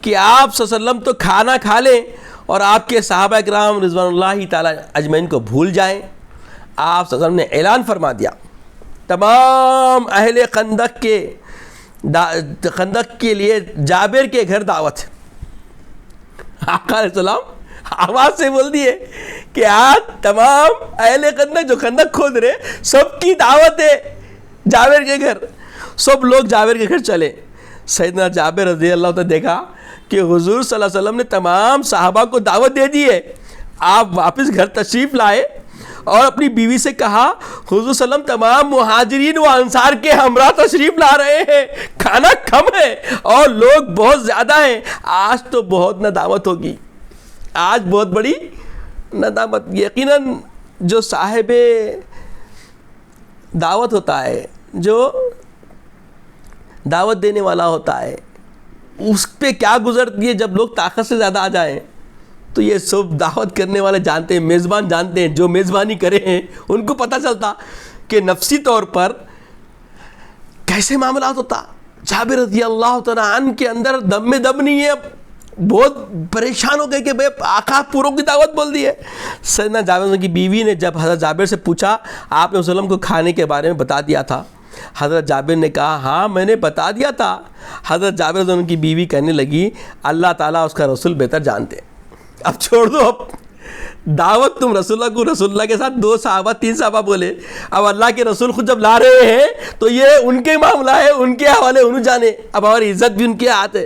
Speaker 1: کہ آپ صلی اللہ علیہ وسلم تو کھانا کھا لیں اور آپ کے صحابہ اکرام رضوان اللہ تعالیٰ اجمعین کو بھول جائیں. آپ صلی اللہ علیہ وسلم نے اعلان فرما دیا تمام اہل خندق کے لیے جابر کے گھر دعوت ہے. آقا علیہ السلام آواز سے بول دیے کہ آج تمام اہل خندق جو خندق کھود رہے سب کی دعوت ہے جابر کے گھر. سب لوگ جابر کے گھر چلے. سیدنا جابر رضی اللہ عنہ دیکھا کہ حضور صلی اللہ علیہ وسلم نے تمام صحابہ کو دعوت دے دی ہے. آپ واپس گھر تشریف لائے اور اپنی بیوی سے کہا حضور صلی اللہ علیہ وسلم تمام مہاجرین و انصار کے ہمراہ تشریف لا رہے ہیں، کھانا کم ہے اور لوگ بہت زیادہ ہیں، آج تو بہت ندامت ہوگی، آج بہت بڑی ندامت. یقیناً جو صاحب دعوت ہوتا ہے، جو دعوت دینے والا ہوتا ہے، اس پہ کیا گزرتی ہے جب لوگ طاقت سے زیادہ آ جائیں. تو یہ سب دعوت کرنے والے جانتے ہیں، میزبان جانتے ہیں، جو میزبانی کرے ہیں ان کو پتہ چلتا کہ نفسی طور پر کیسے معاملات ہوتا. جابر رضی اللہ تعالیٰ عنہ کے اندر دم میں دم نہیں ہے، بہت پریشان ہو گئے کہ بھئی آقا پوروں کی دعوت بول دی ہے. سیدنا جابر کی بیوی نے جب حضرت جابر سے پوچھا آپ نے وسلم کو کھانے کے بارے میں بتا دیا تھا. حضرت جابر نے کہا ہاں میں نے بتا دیا تھا. حضرت جابر کی بیوی کہنے لگی اللہ تعالیٰ اس کا رسول بہتر جانتے. اب چھوڑ دو، اب دعوت تم رسول اللہ کو، رسول اللہ کے ساتھ 2 صحابہ 3 صحابہ بولے، اب اللہ کے رسول خود جب لا رہے ہیں تو یہ ان کے معاملہ ہے، ان کے حوالے انہوں جانے. اب ہماری عزت بھی ان کے ہاتھ ہے.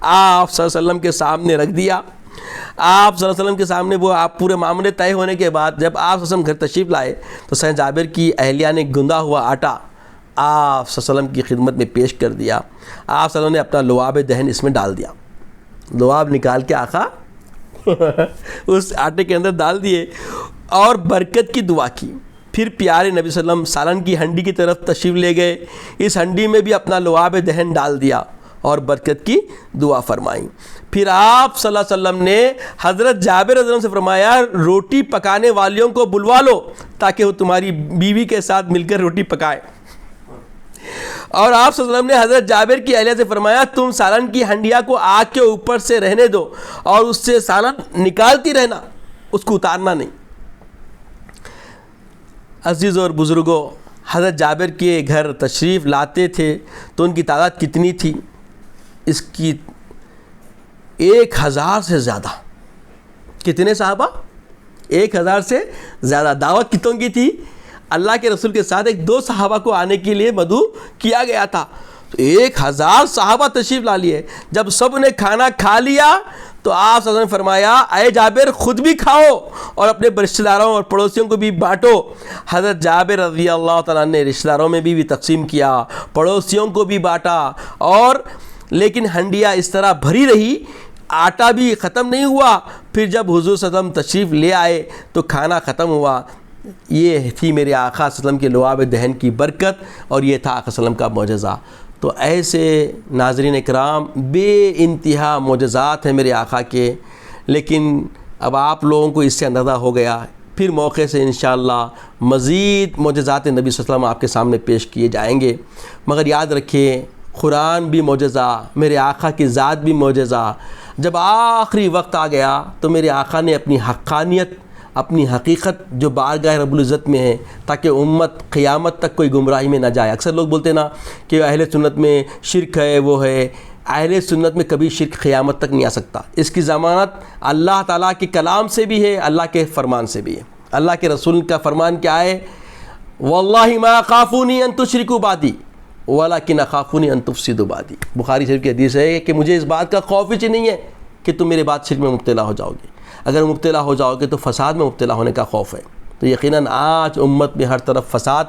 Speaker 1: آپ صلی اللہ علیہ وسلم کے سامنے رکھ دیا. آپ صلی اللہ علیہ وسلم کے سامنے وہ آپ پورے معاملے طے ہونے کے بعد جب آپ صلی اللہ علیہ وسلم گھر تشریف لائے تو سیدنا جابر کی اہلیہ نے گندا ہوا آٹا آپ صلی اللہ علیہ وسلم کی خدمت میں پیش کر دیا. آپ صلی اللہ علیہ وسلم نے اپنا لعاب دہن اس میں ڈال دیا. لعاب نکال کے آقا اس آٹے کے اندر ڈال دیے اور برکت کی دعا کی. پھر پیارے نبی صلی اللہ علیہ وسلم سالن کی ہنڈی کی طرف تشریف لے گئے. اس ہنڈی میں بھی اپنا لعاب دہن ڈال دیا اور برکت کی دعا فرمائی. پھر آپ صلی اللہ علیہ وسلم نے حضرت جابر رضی اللہ عنہ سے فرمایا روٹی پکانے والیوں کو بلوا لو تاکہ وہ تمہاری بیوی کے ساتھ مل کر روٹی پکائے. اور آپ صلی اللہ علیہ وسلم نے حضرت جابر کی اہلیہ سے فرمایا تم سالن کی ہنڈیا کو آگ کے اوپر سے رہنے دو اور اس سے سالن نکالتی رہنا، اس کو اتارنا نہیں. عزیز اور بزرگوں، حضرت جابر کے گھر تشریف لاتے تھے تو ان کی تعداد کتنی تھی؟ اس کی 1000 سے زیادہ. کتنے صحابہ؟ 1000 سے زیادہ. دعوت کتوں کی تھی؟ اللہ کے رسول کے ساتھ 2 صحابہ کو آنے کے لیے مدعو کیا گیا تھا. تو 1000 صحابہ تشریف لا لیے. جب سب نے کھانا کھا لیا تو آپ صلی اللہ علیہ وسلم نے فرمایا اے جابر خود بھی کھاؤ اور اپنے رشتہ داروں اور پڑوسیوں کو بھی بانٹو. حضرت جابر رضی اللہ تعالیٰ نے رشتہ داروں میں بھی تقسیم کیا، پڑوسیوں کو بھی بانٹا. اور لیکن ہنڈیا اس طرح بھری رہی، آٹا بھی ختم نہیں ہوا. پھر جب حضور صلی اللہ علیہ وسلم تشریف لے آئے تو کھانا ختم ہوا. یہ تھی میرے آقا صلی اللہ علیہ وسلم کے لعاب دہن کی برکت اور یہ تھا آقا صلی اللہ علیہ وسلم کا معجزہ. تو ایسے ناظرین اکرام بے انتہا معجزات ہیں میرے آقا کے، لیکن اب آپ لوگوں کو اس سے اندازہ ہو گیا. پھر موقع سے انشاءاللہ مزید معجزات نبی صلی اللہ علیہ وسلم آپ کے سامنے پیش کیے جائیں گے. مگر یاد رکھیں قرآن بھی معجزہ، میرے آقا کی ذات بھی معجزہ. جب آخری وقت آ گیا تو میرے آقا نے اپنی حقانیت، اپنی حقیقت جو بارگاہ رب العزت میں ہے تاکہ امت قیامت تک کوئی گمراہی میں نہ جائے. اکثر لوگ بولتے ہیں نا کہ اہل سنت میں شرک ہے، وہ ہے. اہل سنت میں کبھی شرک قیامت تک نہیں آ سکتا. اس کی ضمانت اللہ تعالیٰ کے کلام سے بھی ہے، اللہ کے فرمان سے بھی ہے. اللہ کے رسول کا فرمان کیا ہے؟ واللہ ما اخافونی ان تشرکوا بعدی ولکن اخافونی ان تفسدوا بعدی. بخاری شریف کی حدیث ہے کہ مجھے اس بات کا خوف ہی نہیں ہے کہ تم میرے بعد شرک میں مبتلا ہو جاؤ گے، اگر مبتلا ہو جاؤ گے تو فساد میں مبتلا ہونے کا خوف ہے۔ تو یقیناً آج امت میں ہر طرف فساد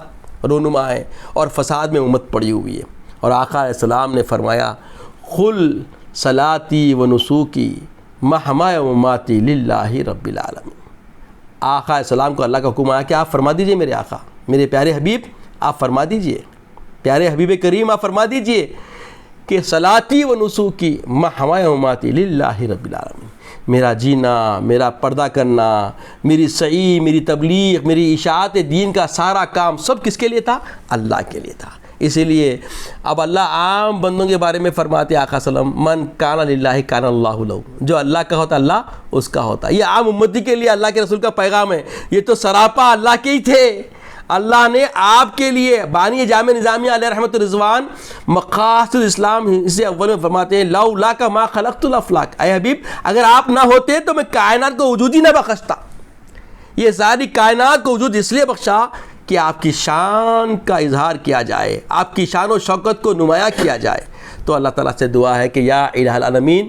Speaker 1: رونما ہے اور فساد میں امت پڑی ہوئی ہے، اور آقا علیہ السلام نے فرمایا قل صلاتی و نسوکی محمای و مماتی للہ رب العالمین۔ آقا علیہ السلام کو اللہ کا حکم آیا کہ آپ فرما دیجئے میرے آقا، میرے پیارے حبیب آپ فرما دیجئے، پیارے حبیب کریم آپ فرما دیجئے کہ صلاتی و نسوکی محمای و مماتی للہ رب العالمین، میرا جینا، میرا پردہ کرنا، میری سعی، میری تبلیغ، میری اشاعت دین کا سارا کام سب کس کے لیے تھا؟ اللہ کے لیے تھا۔ اسی لیے اب اللہ عام بندوں کے بارے میں فرماتے آقا صلی اللہ علیہ وسلم من کان للہ کان اللہ لہ، جو اللہ کا ہوتا اللہ اس کا ہوتا۔ یہ عام امتی کے لیے اللہ کے رسول کا پیغام ہے، یہ تو سراپا اللہ کے ہی تھے۔ اللہ نے آپ کے لیے بانی جامع نظامیہ علیہ رحمۃ الرضوان مقاصد الاسلام اسے اول میں فرماتے ہیں لولا کا ما خلقت الافلاک، اے حبیب اگر آپ نہ ہوتے تو میں کائنات کو وجود ہی نہ بخشتا۔ یہ ساری کائنات کو وجود اس لیے بخشا کہ آپ کی شان کا اظہار کیا جائے، آپ کی شان و شوکت کو نمایاں کیا جائے۔ تو اللہ تعالیٰ سے دعا ہے کہ یا الہ العالمین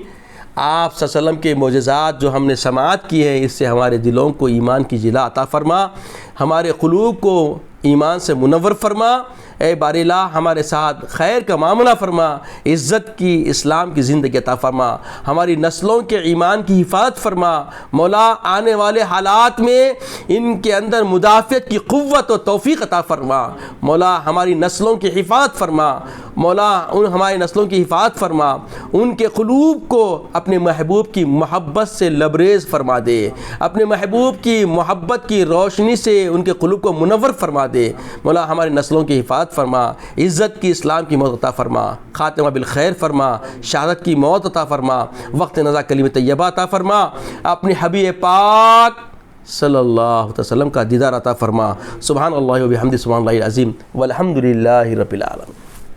Speaker 1: آپ صلی اللہ علیہ وسلم کے معجزات جو ہم نے سماعت کی ہیں اس سے ہمارے دلوں کو ایمان کی جلا عطا فرما، ہمارے قلوب کو ایمان سے منور فرما، اے باری اللہ ہمارے ساتھ خیر کا معاملہ فرما، عزت کی اسلام کی زندگی عطا فرما، ہماری نسلوں کے ایمان کی حفاظت فرما، مولا آنے والے حالات میں ان کے اندر مدافعت کی قوت و توفیق عطا فرما، مولا ہماری نسلوں کی حفاظت فرما، مولا ہماری نسلوں کی حفاظت فرما، ان کے قلوب کو اپنے محبوب کی محبت سے لبریز فرما دے، اپنے محبوب کی محبت کی روشنی سے ان کے قلوب کو منور فرما دے، مولا ہماری نسلوں کی حفاظت فرما، عزت کی اسلام کی موت عطا فرما، خاتمہ بالخیر فرما، شہادت کی موت عطا فرما، وقت نزا کلمہ طیبہ عطا فرما، اپنے حبیب پاک صلی اللہ علیہ وسلم کا دیدار عطا فرما۔ سبحان اللہ و بحمدہ، سبحان اللہ العظیم والحمد للہ رب العالمین۔